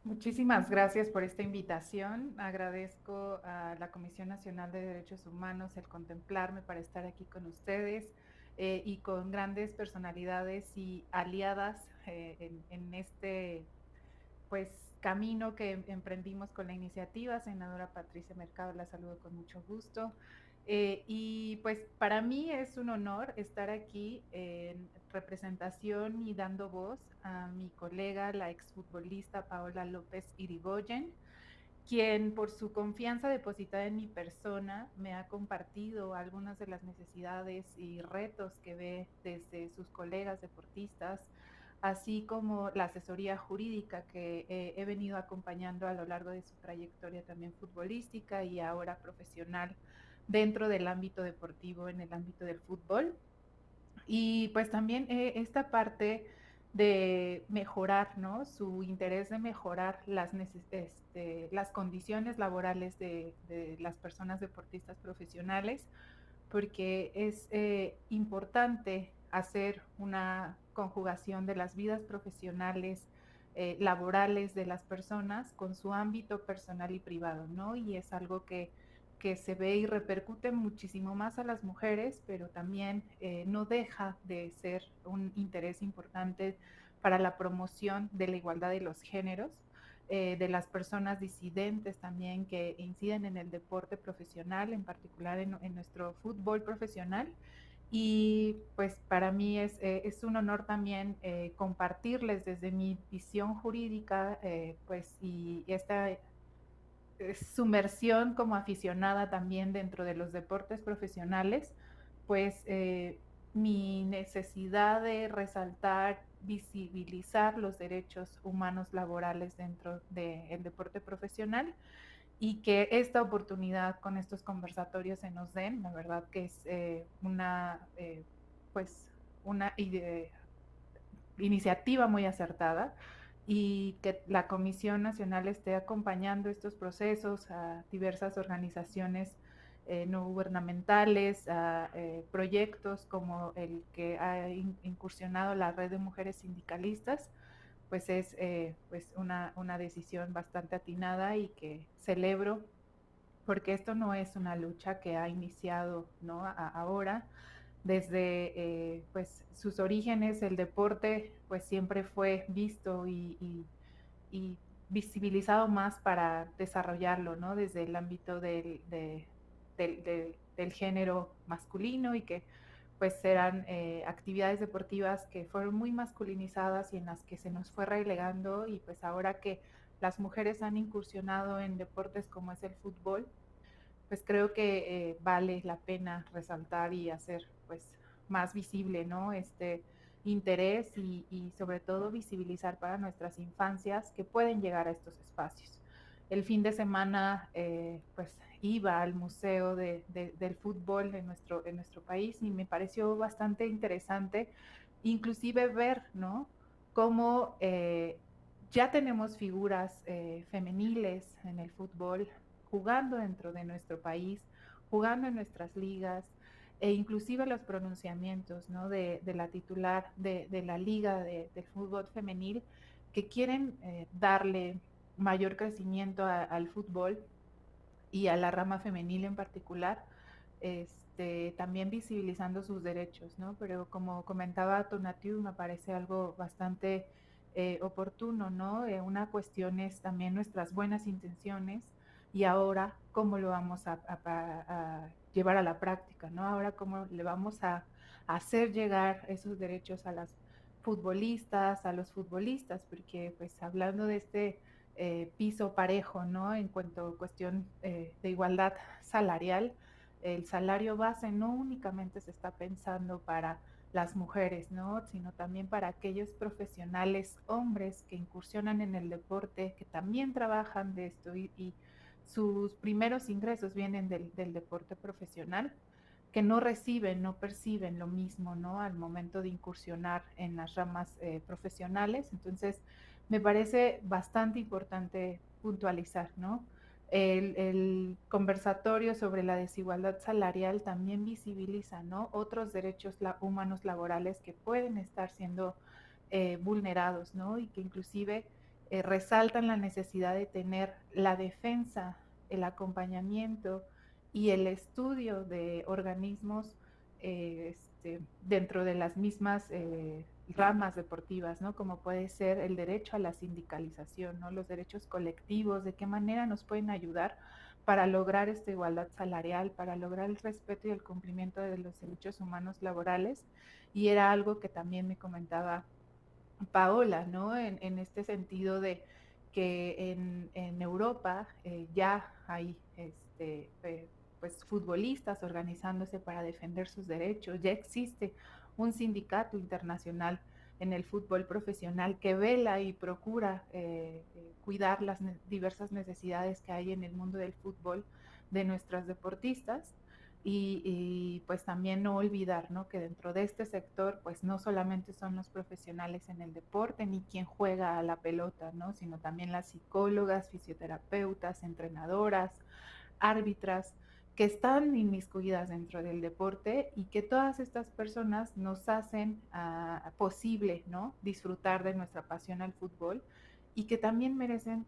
Muchísimas gracias por esta invitación. Agradezco a la Comisión Nacional de Derechos Humanos el contemplarme para estar aquí con ustedes y con grandes personalidades y aliadas en este camino que emprendimos con la iniciativa. Senadora Patricia Mercado, la saludo con mucho gusto. Y pues para mí es un honor estar aquí en representación y dando voz a mi colega, la exfutbolista Paola López Irigoyen, quien por su confianza depositada en mi persona me ha compartido algunas de las necesidades y retos que ve desde sus colegas deportistas, así como la asesoría jurídica que he venido acompañando a lo largo de su trayectoria también futbolística y ahora profesional dentro del ámbito deportivo, en el ámbito del fútbol. Y pues también esta parte de mejorar, ¿no? Su interés de mejorar las condiciones laborales de las personas deportistas profesionales, porque es importante hacer una conjugación de las vidas profesionales, laborales de las personas con su ámbito personal y privado, ¿no? Y es algo que se ve y repercute muchísimo más a las mujeres, pero también no deja de ser un interés importante para la promoción de la igualdad de los géneros, de las personas disidentes también que inciden en el deporte profesional, en particular en nuestro fútbol profesional. Y pues para mí es un honor también compartirles desde mi visión jurídica y esta sumersión como aficionada también dentro de los deportes profesionales, pues mi necesidad de resaltar, visibilizar los derechos humanos laborales dentro del deporte profesional y que esta oportunidad con estos conversatorios se nos den, la verdad que es una iniciativa muy acertada, y que la Comisión Nacional esté acompañando estos procesos a diversas organizaciones no gubernamentales, a proyectos como el que ha incursionado la Red de Mujeres Sindicalistas, pues es una decisión bastante atinada y que celebro, porque esto no es una lucha que ha iniciado, ¿no? ahora. Desde sus orígenes, el deporte pues siempre fue visto y visibilizado más para desarrollarlo, ¿no? Desde el ámbito del género masculino, y que pues eran actividades deportivas que fueron muy masculinizadas y en las que se nos fue relegando, y pues ahora que las mujeres han incursionado en deportes como es el fútbol, pues creo que vale la pena resaltar y hacer pues más visible, ¿no? Este interés y sobre todo visibilizar para nuestras infancias que pueden llegar a estos espacios. El fin de semana pues iba al museo del fútbol en nuestro país y me pareció bastante interesante inclusive ver, ¿no? Cómo ya tenemos figuras femeniles en el fútbol jugando dentro de nuestro país, jugando en nuestras ligas, e inclusive los pronunciamientos, ¿no? de la titular de la liga del fútbol femenil, que quieren darle mayor crecimiento al fútbol y a la rama femenil en particular, también visibilizando sus derechos, ¿no? Pero como comentaba Tonatiu, me parece algo bastante oportuno, ¿no? Una cuestión es también nuestras buenas intenciones y ahora cómo lo vamos a llevar a la práctica, ¿no? Ahora cómo le vamos a hacer llegar esos derechos a las futbolistas, a los futbolistas, porque pues hablando de este piso parejo, ¿no? En cuanto a cuestión de igualdad salarial, el salario base no únicamente se está pensando para las mujeres, ¿no? Sino también para aquellos profesionales hombres que incursionan en el deporte, que también trabajan de esto y sus primeros ingresos vienen del deporte profesional, que no reciben, no perciben lo mismo, ¿no? Al momento de incursionar en las ramas profesionales. Entonces, me parece bastante importante puntualizar, ¿no? El conversatorio sobre la desigualdad salarial también visibiliza, ¿no? Otros derechos humanos laborales que pueden estar siendo vulnerados, ¿no? Y que inclusive resaltan la necesidad de tener la defensa, el acompañamiento y el estudio de organismos dentro de las mismas ramas deportivas, ¿no? Como puede ser el derecho a la sindicalización, ¿no? Los derechos colectivos, de qué manera nos pueden ayudar para lograr esta igualdad salarial, para lograr el respeto y el cumplimiento de los derechos humanos laborales. Y era algo que también me comentaba Paola, ¿no? En este sentido de que en Europa ya hay pues futbolistas organizándose para defender sus derechos, ya existe un sindicato internacional en el fútbol profesional que vela y procura cuidar las diversas necesidades que hay en el mundo del fútbol de nuestras deportistas. Pues también no olvidar, ¿no? Que dentro de este sector pues no solamente son los profesionales en el deporte ni quien juega a la pelota, ¿no? Sino también las psicólogas, fisioterapeutas, entrenadoras, árbitras que están inmiscuidas dentro del deporte y que todas estas personas nos hacen posible, ¿no? Disfrutar de nuestra pasión al fútbol y que también merecen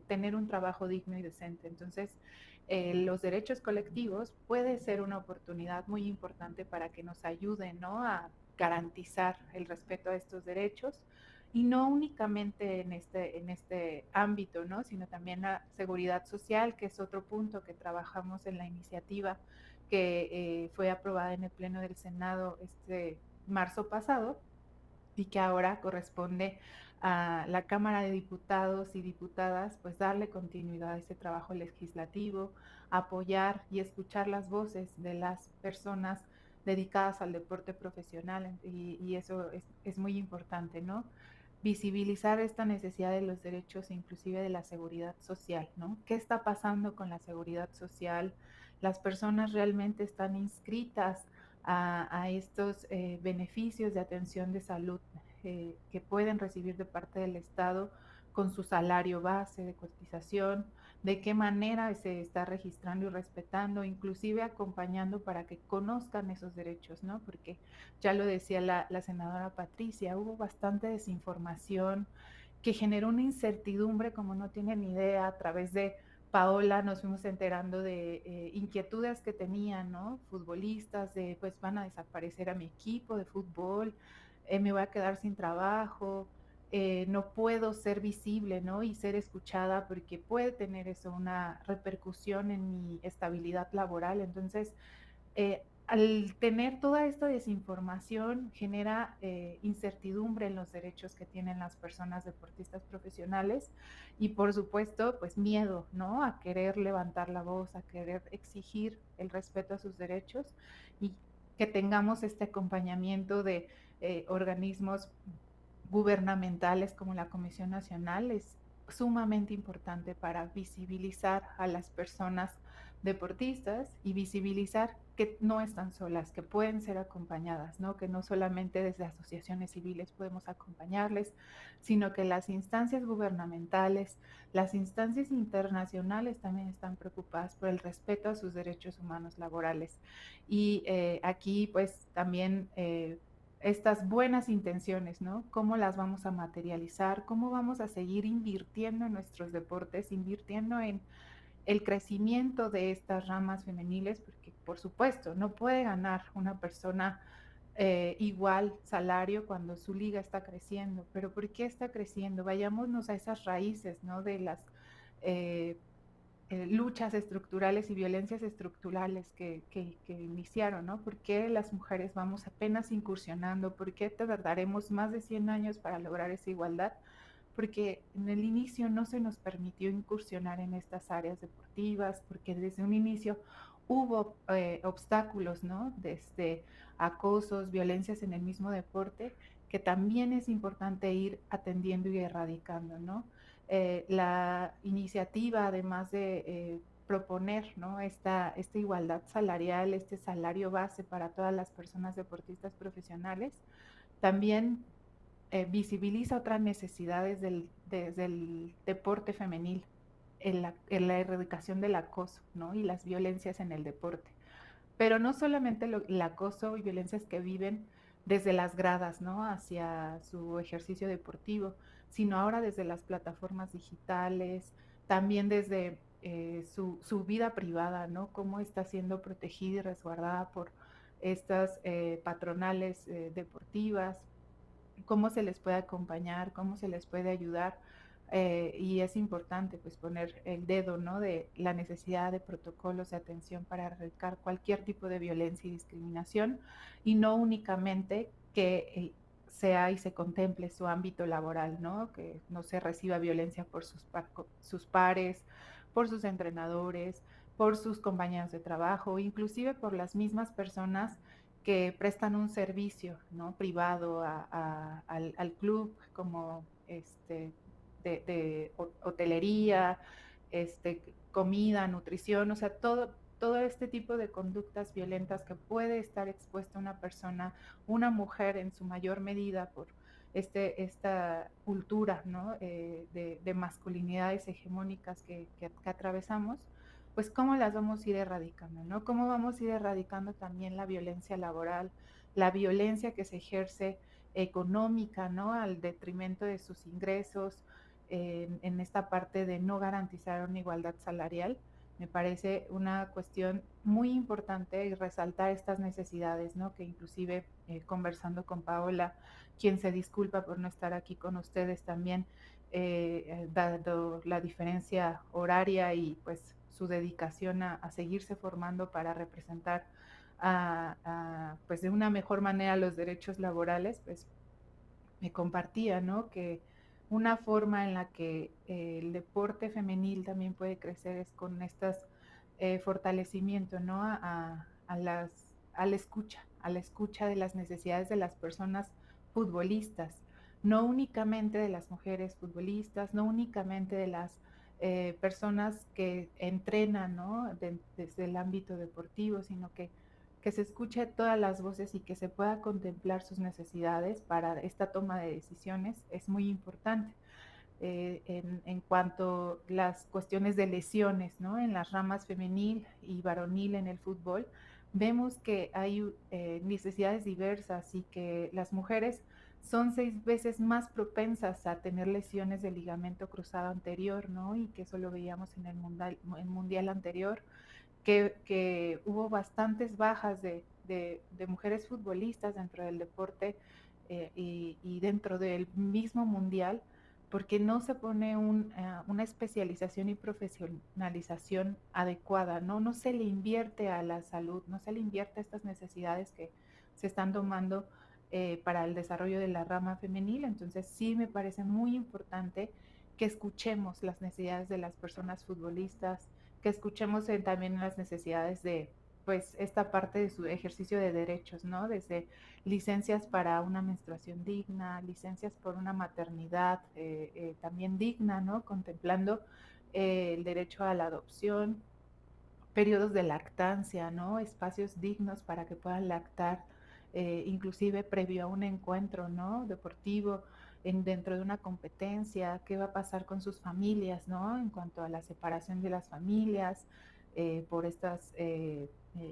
tener un trabajo digno y decente. Entonces, los derechos colectivos puede ser una oportunidad muy importante para que nos ayuden, ¿no? A garantizar el respeto a estos derechos y no únicamente en este ámbito, ¿no? Sino también la seguridad social, que es otro punto que trabajamos en la iniciativa que fue aprobada en el Pleno del Senado este marzo pasado y que ahora corresponde a la Cámara de Diputados y Diputadas, pues darle continuidad a ese trabajo legislativo, apoyar y escuchar las voces de las personas dedicadas al deporte profesional y eso es muy importante, ¿no? Visibilizar esta necesidad de los derechos e inclusive de la seguridad social, ¿no? ¿Qué está pasando con la seguridad social? ¿Las personas realmente están inscritas a estos beneficios de atención de salud que pueden recibir de parte del Estado con su salario base de cotización? ¿De qué manera se está registrando y respetando, inclusive acompañando para que conozcan esos derechos, ¿no? Porque ya lo decía la senadora Patricia, hubo bastante desinformación que generó una incertidumbre como no tienen idea. A través de Paola nos fuimos enterando de inquietudes que tenían, ¿no? Futbolistas, de pues van a desaparecer a mi equipo de fútbol, me voy a quedar sin trabajo, no puedo ser visible, ¿no? Y ser escuchada porque puede tener eso una repercusión en mi estabilidad laboral. Entonces, al tener toda esta desinformación genera incertidumbre en los derechos que tienen las personas deportistas profesionales y por supuesto pues miedo, ¿no? A querer levantar la voz, a querer exigir el respeto a sus derechos y que tengamos este acompañamiento de organismos gubernamentales como la Comisión Nacional es sumamente importante para visibilizar a las personas deportistas y visibilizar que no están solas, que pueden ser acompañadas, ¿no? Que no solamente desde asociaciones civiles podemos acompañarles, sino que las instancias gubernamentales, las instancias internacionales también están preocupadas por el respeto a sus derechos humanos laborales. Y aquí pues también estas buenas intenciones, ¿no? ¿Cómo las vamos a materializar? ¿Cómo vamos a seguir invirtiendo en nuestros deportes, invirtiendo en el crecimiento de estas ramas femeniles? Porque, por supuesto, no puede ganar una persona igual salario cuando su liga está creciendo. Pero ¿por qué está creciendo? Vayámonos a esas raíces, ¿no? De las eh, luchas estructurales y violencias estructurales que iniciaron, ¿no? ¿Por qué las mujeres vamos apenas incursionando? ¿Por qué tardaremos más de 100 años para lograr esa igualdad? Porque en el inicio no se nos permitió incursionar en estas áreas deportivas, porque desde un inicio hubo obstáculos, ¿no? Desde acosos, violencias en el mismo deporte, que también es importante ir atendiendo y erradicando, ¿no? La iniciativa, además de proponer, ¿no? Esta igualdad salarial, este salario base para todas las personas deportistas profesionales, también visibiliza otras necesidades desde el deporte femenil, en la erradicación del acoso, ¿no? Y las violencias en el deporte. Pero no solamente el acoso y violencias que viven desde las gradas, ¿no? Hacia su ejercicio deportivo, sino ahora desde las plataformas digitales, también desde su vida privada, ¿no? Cómo está siendo protegida y resguardada por estas patronales deportivas, cómo se les puede acompañar, cómo se les puede ayudar. Y es importante pues poner el dedo, ¿no? De la necesidad de protocolos de atención para erradicar cualquier tipo de violencia y discriminación y no únicamente que sea y se contemple su ámbito laboral, ¿no? Que no se reciba violencia por sus pares, por sus entrenadores, por sus compañeros de trabajo, inclusive por las mismas personas que prestan un servicio, ¿no? Privado al club, como de hotelería, comida, nutrición, o sea, todo este tipo de conductas violentas que puede estar expuesta una persona, una mujer en su mayor medida por esta cultura, ¿no? De masculinidades hegemónicas que atravesamos, pues cómo las vamos a ir erradicando, ¿no? Cómo vamos a ir erradicando también la violencia laboral, la violencia que se ejerce económica, ¿no? Al detrimento de sus ingresos, en esta parte de no garantizar una igualdad salarial. Me parece una cuestión muy importante y resaltar estas necesidades, ¿no? Que inclusive conversando con Paola, quien se disculpa por no estar aquí con ustedes también, dado la diferencia horaria y pues su dedicación a seguirse formando para representar pues de una mejor manera los derechos laborales, pues me compartía, ¿no? Que una forma en la que el deporte femenil también puede crecer es con estas fortalecimiento, ¿no? A la escucha de las necesidades de las personas futbolistas, no únicamente de las mujeres futbolistas, no únicamente de las personas que entrenan, ¿no? Desde el ámbito deportivo, sino que se escuche todas las voces y que se pueda contemplar sus necesidades para esta toma de decisiones es muy importante. En cuanto a las cuestiones de lesiones, ¿no? En las ramas femenil y varonil en el fútbol, vemos que hay necesidades diversas y que las mujeres son 6 veces más propensas a tener lesiones de ligamento cruzado anterior, ¿no? Y que eso lo veíamos en el mundial anterior, que hubo bastantes bajas de mujeres futbolistas dentro del deporte y dentro del mismo mundial porque no se pone una especialización y profesionalización adecuada, ¿no? No se le invierte a la salud, no se le invierte a estas necesidades que se están tomando para el desarrollo de la rama femenil. Entonces sí me parece muy importante que escuchemos las necesidades de las personas futbolistas, que escuchemos también las necesidades de pues esta parte de su ejercicio de derechos, ¿no? Desde licencias para una menstruación digna, licencias por una maternidad también digna, ¿no? Contemplando el derecho a la adopción, periodos de lactancia, ¿no? Espacios dignos para que puedan lactar, inclusive previo a un encuentro, ¿no? Deportivo, dentro de una competencia, qué va a pasar con sus familias, ¿no? En cuanto a la separación de las familias, por estas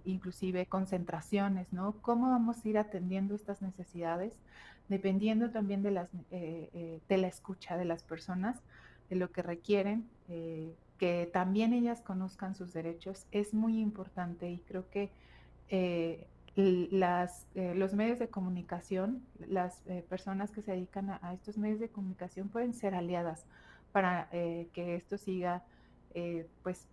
inclusive concentraciones, ¿no? ¿Cómo vamos a ir atendiendo estas necesidades? Dependiendo también de la escucha de las personas, de lo que requieren, que también ellas conozcan sus derechos, es muy importante, y creo que los medios de comunicación, las personas que se dedican a estos medios de comunicación pueden ser aliadas para que esto siga pues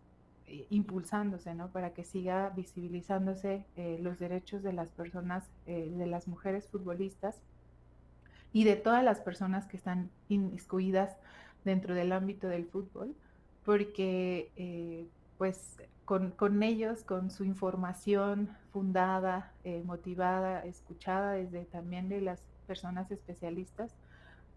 impulsándose, ¿no? Para que siga visibilizándose los derechos de las personas, de las mujeres futbolistas y de todas las personas que están inmiscuidas dentro del ámbito del fútbol, porque pues con ellos, con su información fundada, motivada, escuchada desde también de las personas especialistas,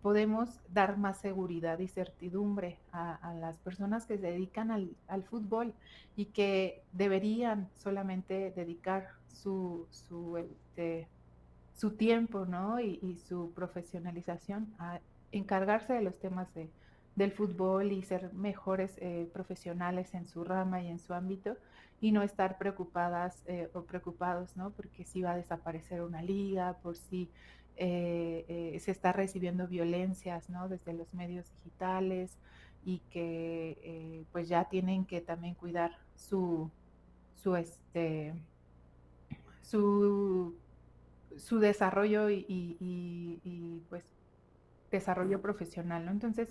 podemos dar más seguridad y certidumbre a las personas que se dedican al fútbol y que deberían solamente dedicar su tiempo, ¿no? Y su profesionalización a encargarse de los temas del fútbol y ser mejores profesionales en su rama y en su ámbito, y no estar preocupadas o preocupados, ¿no? Porque si va a desaparecer una liga, por si se está recibiendo violencias, ¿no? Desde los medios digitales, y que pues ya tienen que también cuidar su, este, su su desarrollo y, pues desarrollo profesional, ¿no? Entonces,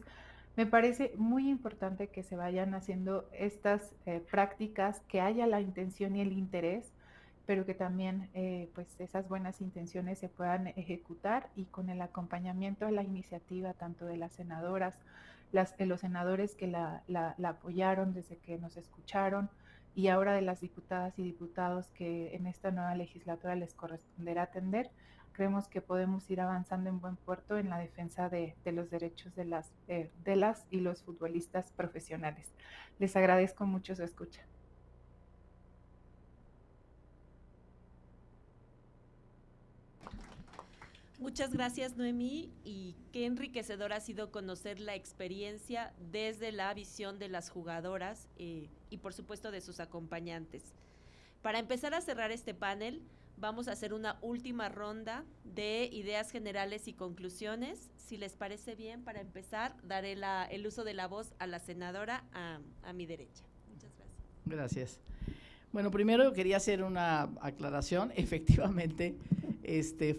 me parece muy importante que se vayan haciendo estas prácticas, que haya la intención y el interés, pero que también pues esas buenas intenciones se puedan ejecutar, y con el acompañamiento de la iniciativa tanto de las senadoras, los senadores que la apoyaron desde que nos escucharon, y ahora de las diputadas y diputados que en esta nueva legislatura les corresponderá atender. Creemos que podemos ir avanzando en buen puerto en la defensa de los derechos de las y los futbolistas profesionales. Les agradezco mucho su escucha. Muchas gracias, Noemí, y qué enriquecedor ha sido conocer la experiencia desde la visión de las jugadoras y por supuesto de sus acompañantes. Para empezar a cerrar este panel, vamos a hacer una última ronda de ideas generales y conclusiones. Si les parece bien, para empezar, daré el uso de la voz a la senadora a mi derecha. Muchas gracias. Gracias. Bueno, primero quería hacer una aclaración. Efectivamente,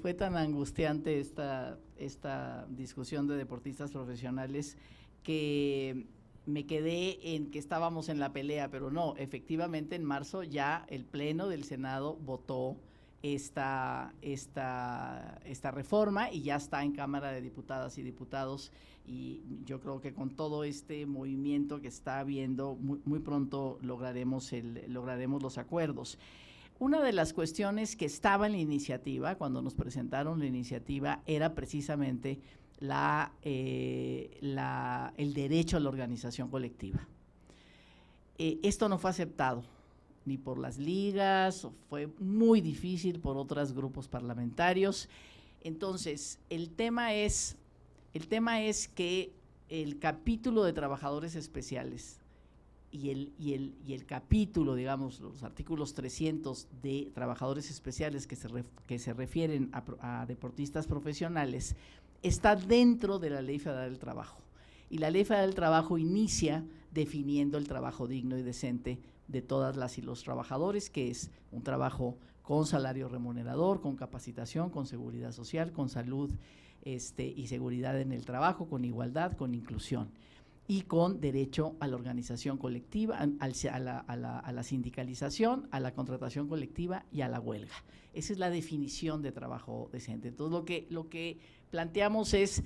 fue tan angustiante esta discusión de deportistas profesionales que me quedé en que estábamos en la pelea, pero no, efectivamente en marzo ya el Pleno del Senado votó esta reforma y ya está en Cámara de Diputadas y Diputados, y yo creo que con todo este movimiento que está habiendo, muy pronto lograremos los acuerdos. Una de las cuestiones que estaba en la iniciativa, cuando nos presentaron la iniciativa, era precisamente el derecho a la organización colectiva. Esto no fue aceptado ni por las ligas, fue muy difícil por otros grupos parlamentarios. Entonces, el tema es que el capítulo de trabajadores especiales y el capítulo, digamos, los artículos 300 de trabajadores especiales que se refieren a deportistas profesionales, está dentro de la Ley Federal del Trabajo. Y la Ley Federal del Trabajo inicia definiendo el trabajo digno y decente de todas las y los trabajadores, que es un trabajo con salario remunerador, con capacitación, con seguridad social, con salud y seguridad en el trabajo, con igualdad, con inclusión y con derecho a la organización colectiva, a la sindicalización, a la contratación colectiva y a la huelga. Esa es la definición de trabajo decente. Entonces, lo que planteamos es,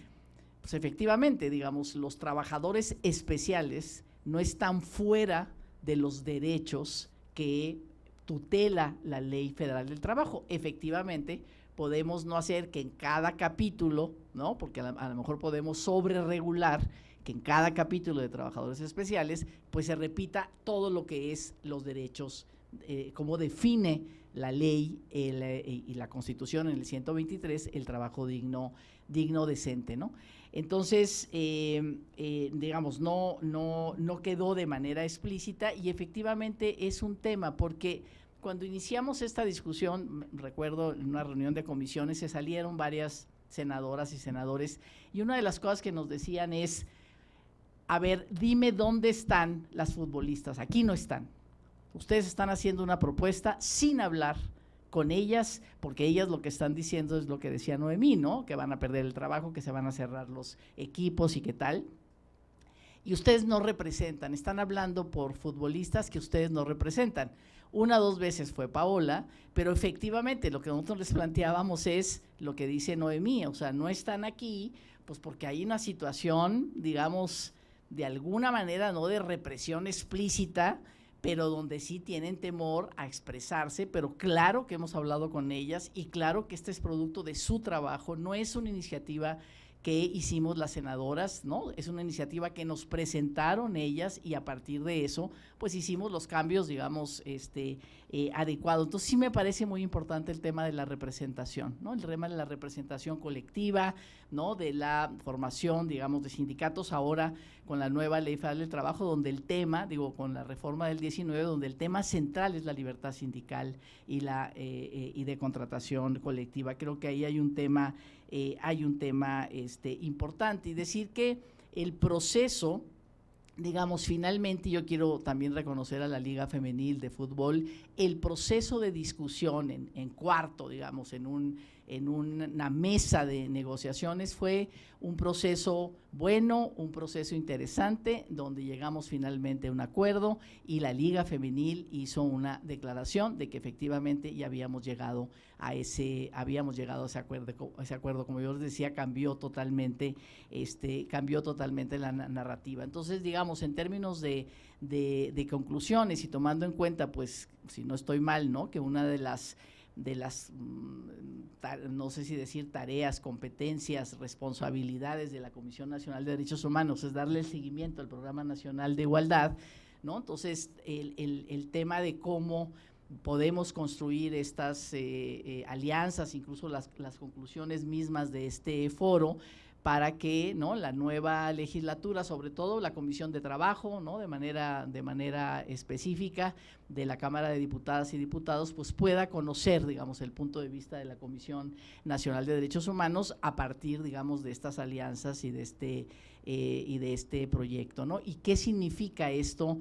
pues efectivamente, digamos, los trabajadores especiales no están fuera de los derechos que tutela la Ley Federal del Trabajo. Efectivamente, podemos no hacer que en cada capítulo, ¿no? Porque a lo mejor podemos sobreregular que en cada capítulo de trabajadores especiales, pues se repita todo lo que es los derechos, como define la ley y la Constitución en el 123, el trabajo digno, decente, ¿no? Entonces, digamos, no quedó de manera explícita y efectivamente es un tema, porque cuando iniciamos esta discusión, recuerdo en una reunión de comisiones, se salieron varias senadoras y senadores y una de las cosas que nos decían es, a ver, dime dónde están las futbolistas, aquí no están. Ustedes están haciendo una propuesta sin hablar con ellas, porque ellas lo que están diciendo es lo que decía Noemí, ¿no? Que van a perder el trabajo, que se van a cerrar los equipos y qué tal. Y ustedes no representan, están hablando por futbolistas que ustedes no representan. Una o dos veces fue Paola, pero efectivamente lo que nosotros les planteábamos es lo que dice Noemí, o sea, no están aquí, pues porque hay una situación, digamos, de alguna manera no de represión explícita, pero donde sí tienen temor a expresarse, pero claro que hemos hablado con ellas y claro que este es producto de su trabajo, no es una iniciativa que hicimos las senadoras, ¿no? Es una iniciativa que nos presentaron ellas y a partir de eso, pues hicimos los cambios, digamos, adecuados. Entonces sí me parece muy importante el tema de la representación, ¿no? El tema de la representación colectiva, ¿no? De la formación, digamos, de sindicatos ahora con la nueva Ley Federal del Trabajo, donde el tema, digo, con la reforma del 19, donde el tema central es la libertad sindical y de contratación colectiva. Creo que ahí hay un tema importante y decir que el proceso, digamos, finalmente yo quiero también reconocer a la Liga Femenil de Fútbol, el proceso de discusión en cuarto, digamos, en una mesa de negociaciones fue un proceso bueno, un proceso interesante, donde llegamos finalmente a un acuerdo y la Liga Femenil hizo una declaración de que efectivamente ya habíamos llegado a ese acuerdo, como yo les decía, cambió totalmente la narrativa. Entonces, digamos, en términos de conclusiones y tomando en cuenta, pues, si no estoy mal, ¿no? Que una de las no sé si decir tareas, competencias, responsabilidades de la Comisión Nacional de Derechos Humanos es darle el seguimiento al Programa Nacional de Igualdad, ¿no? Entonces, el tema de cómo podemos construir estas alianzas, incluso las conclusiones mismas de este foro, para que, ¿no?, la nueva legislatura, sobre todo la Comisión de Trabajo, ¿no?, de manera específica de la Cámara de Diputadas y Diputados, pues pueda conocer, digamos, el punto de vista de la Comisión Nacional de Derechos Humanos a partir, digamos, de estas alianzas y de este proyecto, ¿no? ¿Y qué significa esto?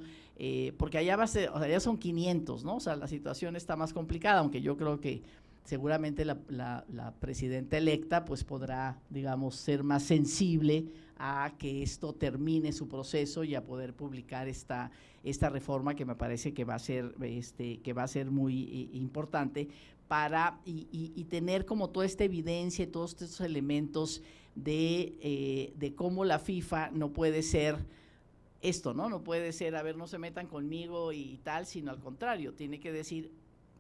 Porque allá allá son 500, ¿no? O sea, la situación está más complicada, aunque yo creo que seguramente la presidenta electa pues podrá, digamos, ser más sensible a que esto termine su proceso y a poder publicar esta reforma que me parece que va a ser muy importante para y tener como toda esta evidencia y todos estos elementos de cómo la FIFA no puede ser esto, ¿no? No puede ser, a ver, no se metan conmigo y tal, sino al contrario, tiene que decir,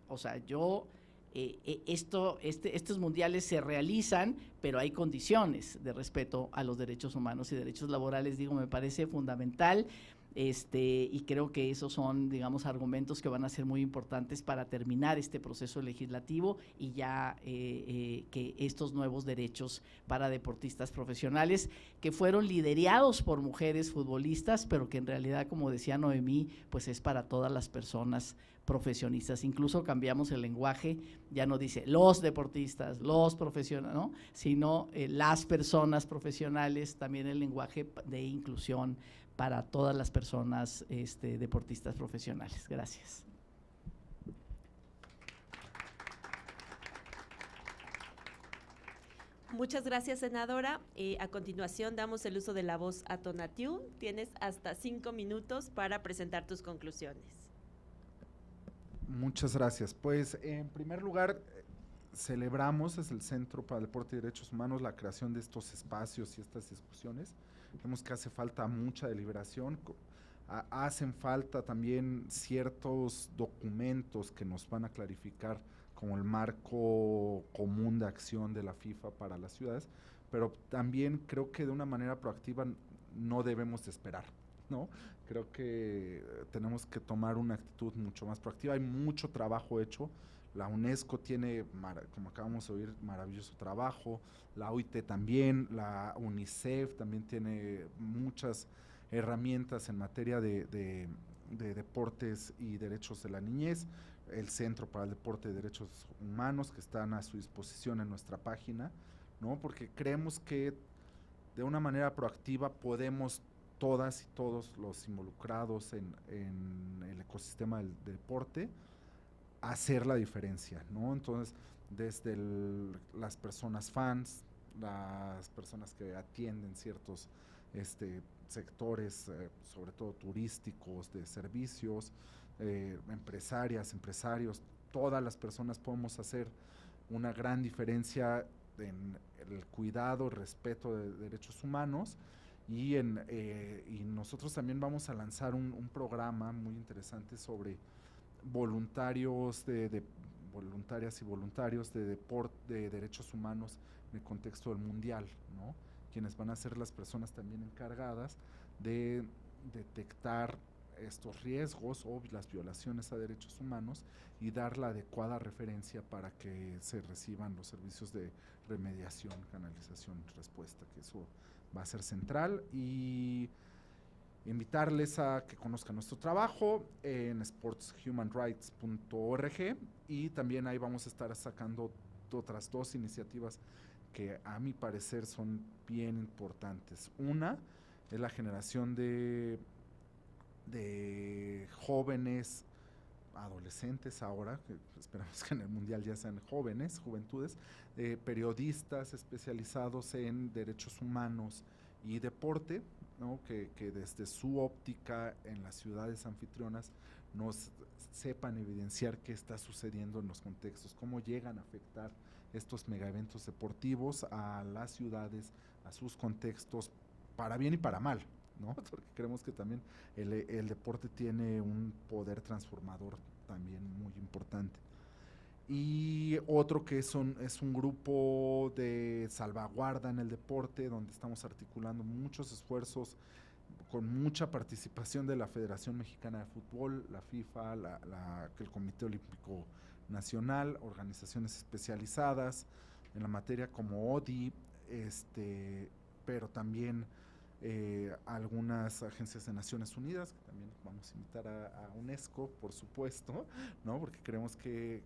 o sea, yo estos mundiales se realizan, pero hay condiciones de respeto a los derechos humanos y derechos laborales, digo, me parece fundamental, y creo que esos son, digamos, argumentos que van a ser muy importantes para terminar este proceso legislativo y ya que estos nuevos derechos para deportistas profesionales que fueron liderados por mujeres futbolistas, pero que en realidad, como decía Noemí, pues es para todas las personas profesionistas. Incluso cambiamos el lenguaje, ya no dice los deportistas, los profesionales, ¿no?, sino las personas profesionales, también el lenguaje de inclusión para todas las personas deportistas profesionales. Gracias. Muchas gracias, senadora. A continuación damos el uso de la voz a Tonatiuh. Tienes hasta 5 minutos para presentar tus conclusiones. Muchas gracias. Pues en primer lugar, celebramos desde el Centro para el Deporte y Derechos Humanos la creación de estos espacios y estas discusiones. Vemos que hace falta mucha deliberación, hacen falta también ciertos documentos que nos van a clarificar como el marco común de acción de la FIFA para las ciudades, pero también creo que de una manera proactiva no debemos de esperar, ¿no? Creo que tenemos que tomar una actitud mucho más proactiva. Hay mucho trabajo hecho. La UNESCO tiene, como acabamos de oír, maravilloso trabajo, la OIT también, la UNICEF también tiene muchas herramientas en materia de deportes y derechos de la niñez, el Centro para el Deporte y Derechos Humanos, que están a su disposición en nuestra página, ¿no? Porque creemos que de una manera proactiva podemos todas y todos los involucrados en el ecosistema del deporte hacer la diferencia, ¿no? Entonces, desde las personas fans, las personas que atienden ciertos sectores, sobre todo turísticos, de servicios, empresarias, empresarios, todas las personas podemos hacer una gran diferencia en el cuidado, respeto de derechos humanos y nosotros también vamos a lanzar un programa muy interesante sobre voluntarios voluntarias y voluntarios de derechos humanos en el contexto del mundial, ¿no? Quienes van a ser las personas también encargadas de detectar estos riesgos o las violaciones a derechos humanos y dar la adecuada referencia para que se reciban los servicios de remediación, canalización, respuesta, que eso va a ser central. Y invitarles a que conozcan nuestro trabajo en sportshumanrights.org y también ahí vamos a estar sacando otras 2 iniciativas que a mi parecer son bien importantes. Una es la generación de jóvenes, adolescentes ahora, que esperamos que en el mundial ya sean jóvenes, juventudes, periodistas especializados en derechos humanos y deporte, ¿no? Que desde su óptica en las ciudades anfitrionas nos sepan evidenciar qué está sucediendo en los contextos, cómo llegan a afectar estos megaeventos deportivos a las ciudades, a sus contextos, para bien y para mal, ¿no? Porque creemos que también el deporte tiene un poder transformador también muy importante. Y otro que es un grupo de salvaguarda en el deporte, donde estamos articulando muchos esfuerzos con mucha participación de la Federación Mexicana de Fútbol, la FIFA, el Comité Olímpico Nacional, organizaciones especializadas en la materia como ODI, pero también algunas agencias de Naciones Unidas, que también vamos a invitar a UNESCO, por supuesto, ¿no? Porque creemos que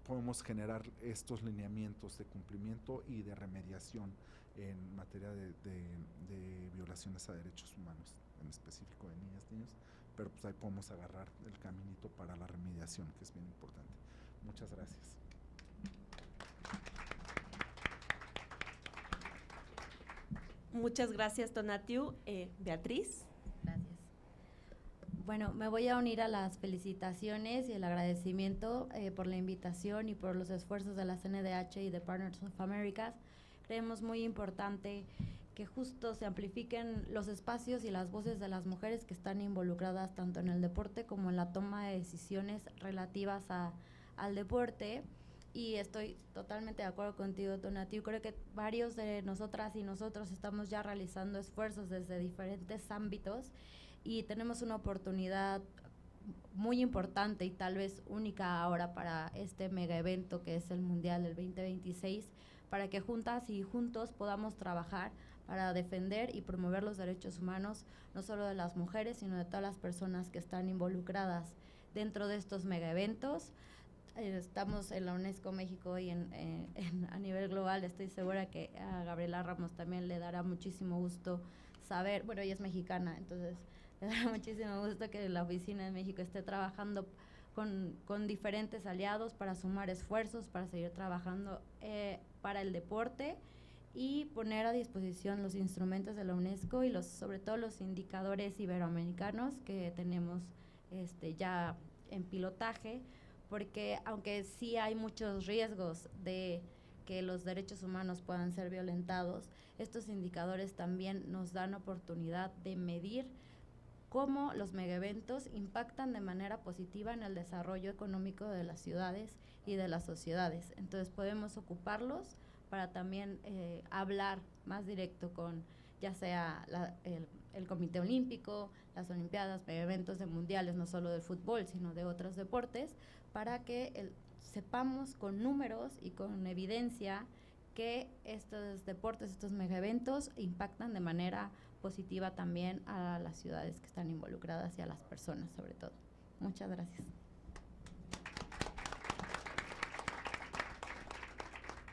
podemos generar estos lineamientos de cumplimiento y de remediación en materia de violaciones a derechos humanos, en específico de niñas, niños, pero pues ahí podemos agarrar el caminito para la remediación, que es bien importante. Muchas gracias. Muchas gracias, Tonatiuh. Beatriz. Gracias. Bueno, me voy a unir a las felicitaciones y el agradecimiento por la invitación y por los esfuerzos de la CNDH y de Partners of America. Creemos muy importante que justo se amplifiquen los espacios y las voces de las mujeres que están involucradas tanto en el deporte como en la toma de decisiones relativas al deporte. Y estoy totalmente de acuerdo contigo, Tonatiuh. Creo que varios de nosotras y nosotros estamos ya realizando esfuerzos desde diferentes ámbitos y tenemos una oportunidad muy importante y tal vez única ahora para este mega evento que es el Mundial del 2026, para que juntas y juntos podamos trabajar para defender y promover los derechos humanos, no solo de las mujeres, sino de todas las personas que están involucradas dentro de estos mega eventos. Estamos en la UNESCO México y a nivel global. Estoy segura que a Gabriela Ramos también le dará muchísimo gusto saber, bueno, ella es mexicana, entonces le dará muchísimo gusto que la oficina de México esté trabajando con diferentes aliados para sumar esfuerzos, para seguir trabajando para el deporte y poner a disposición los instrumentos de la UNESCO y sobre todo los indicadores iberoamericanos que tenemos ya en pilotaje, porque aunque sí hay muchos riesgos de que los derechos humanos puedan ser violentados, estos indicadores también nos dan oportunidad de medir cómo los megaeventos impactan de manera positiva en el desarrollo económico de las ciudades y de las sociedades. Entonces podemos ocuparlos para también hablar más directo con ya sea el Comité Olímpico, las Olimpiadas, eventos de mundiales, no solo del fútbol, sino de otros deportes, para que sepamos con números y con evidencia que estos deportes, estos megaeventos impactan de manera positiva también a las ciudades que están involucradas y a las personas sobre todo. Muchas gracias.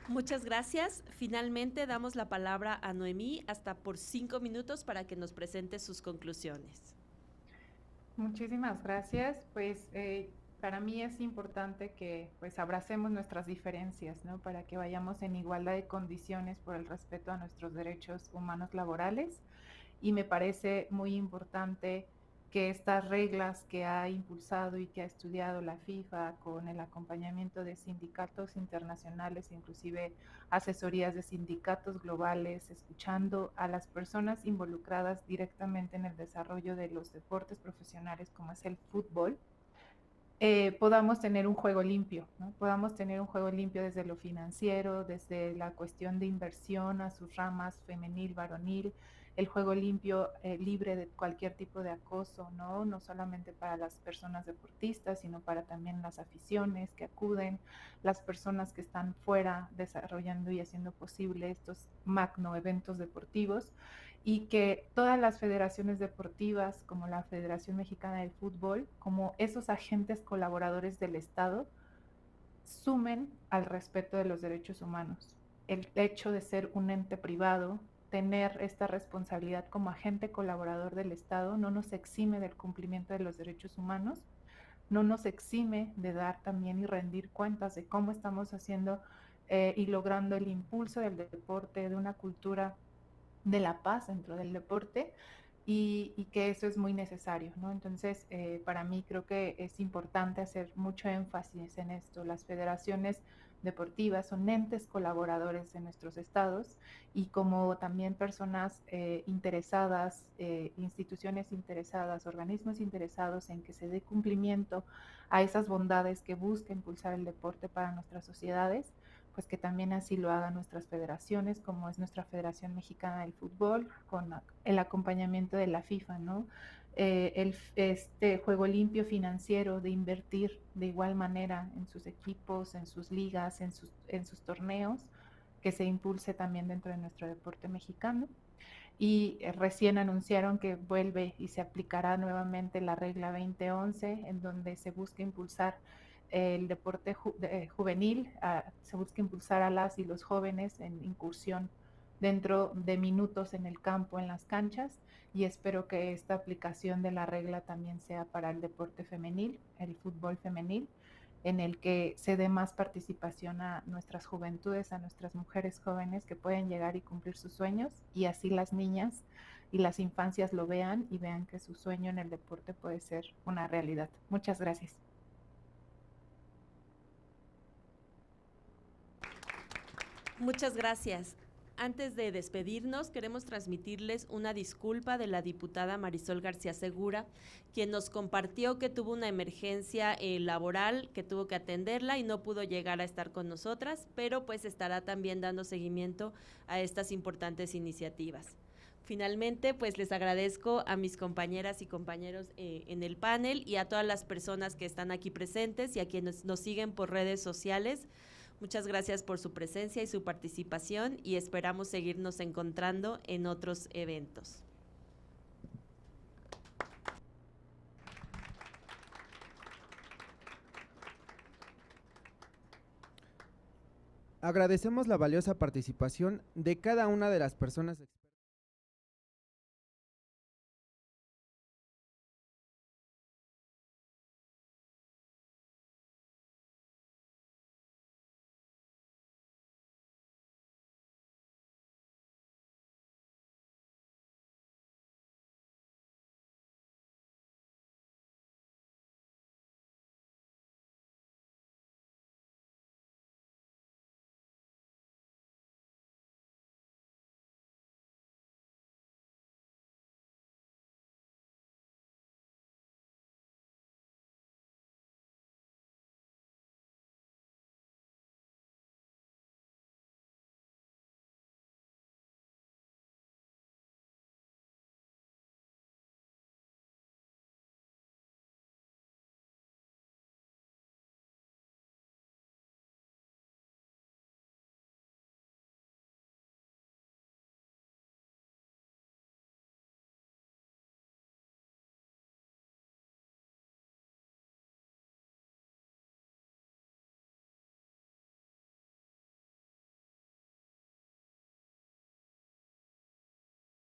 Muchas gracias. Finalmente damos la palabra a Noemí hasta por 5 minutos para que nos presente sus conclusiones. Muchísimas gracias. Pues para mí es importante que pues abracemos nuestras diferencias, ¿no? Para que vayamos en igualdad de condiciones por el respeto a nuestros derechos humanos laborales. Y me parece muy importante que estas reglas que ha impulsado y que ha estudiado la FIFA con el acompañamiento de sindicatos internacionales, inclusive asesorías de sindicatos globales, escuchando a las personas involucradas directamente en el desarrollo de los deportes profesionales como es el fútbol, podamos tener un juego limpio, ¿no? Podamos tener un juego limpio desde lo financiero, desde la cuestión de inversión a sus ramas femenil, varonil, el juego limpio, libre de cualquier tipo de acoso, ¿no? No solamente para las personas deportistas, sino para también las aficiones que acuden, las personas que están fuera desarrollando y haciendo posible estos magno eventos deportivos, y que todas las federaciones deportivas, como la Federación Mexicana del Fútbol, como esos agentes colaboradores del Estado, sumen al respeto de los derechos humanos. El hecho de ser un ente privado, tener esta responsabilidad como agente colaborador del Estado, no nos exime del cumplimiento de los derechos humanos, no nos exime de dar también y rendir cuentas de cómo estamos haciendo y logrando el impulso del deporte, de una cultura de la paz dentro del deporte, y que eso es muy necesario, ¿no? Entonces, para mí creo que es importante hacer mucho énfasis en esto. Las federaciones deportivas son entes colaboradores de nuestros estados, y como también personas interesadas, instituciones interesadas, organismos interesados en que se dé cumplimiento a esas bondades que busca impulsar el deporte para nuestras sociedades, pues que también así lo hagan nuestras federaciones, como es nuestra Federación Mexicana del Fútbol, con el acompañamiento de la FIFA, ¿no? Este juego limpio financiero de invertir de igual manera en sus equipos, en sus ligas, en sus torneos, que se impulse también dentro de nuestro deporte mexicano. Y recién anunciaron que vuelve y se aplicará nuevamente la regla 2011, en donde se busca impulsar el deporte juvenil, se busca impulsar a las y los jóvenes en incursión dentro de minutos en el campo, en las canchas, y espero que esta aplicación de la regla también sea para el deporte femenil, el fútbol femenil, en el que se dé más participación a nuestras juventudes, a nuestras mujeres jóvenes que pueden llegar y cumplir sus sueños, y así las niñas y las infancias lo vean y vean que su sueño en el deporte puede ser una realidad. Muchas gracias. Muchas gracias. Antes de despedirnos, queremos transmitirles una disculpa de la diputada Marisol García Segura, quien nos compartió que tuvo una emergencia laboral, que tuvo que atenderla y no pudo llegar a estar con nosotras, pero pues estará también dando seguimiento a estas importantes iniciativas. Finalmente, pues les agradezco a mis compañeras y compañeros en el panel y a todas las personas que están aquí presentes y a quienes nos siguen por redes sociales. Muchas gracias por su presencia y su participación y esperamos seguirnos encontrando en otros eventos. Agradecemos la valiosa participación de cada una de las personas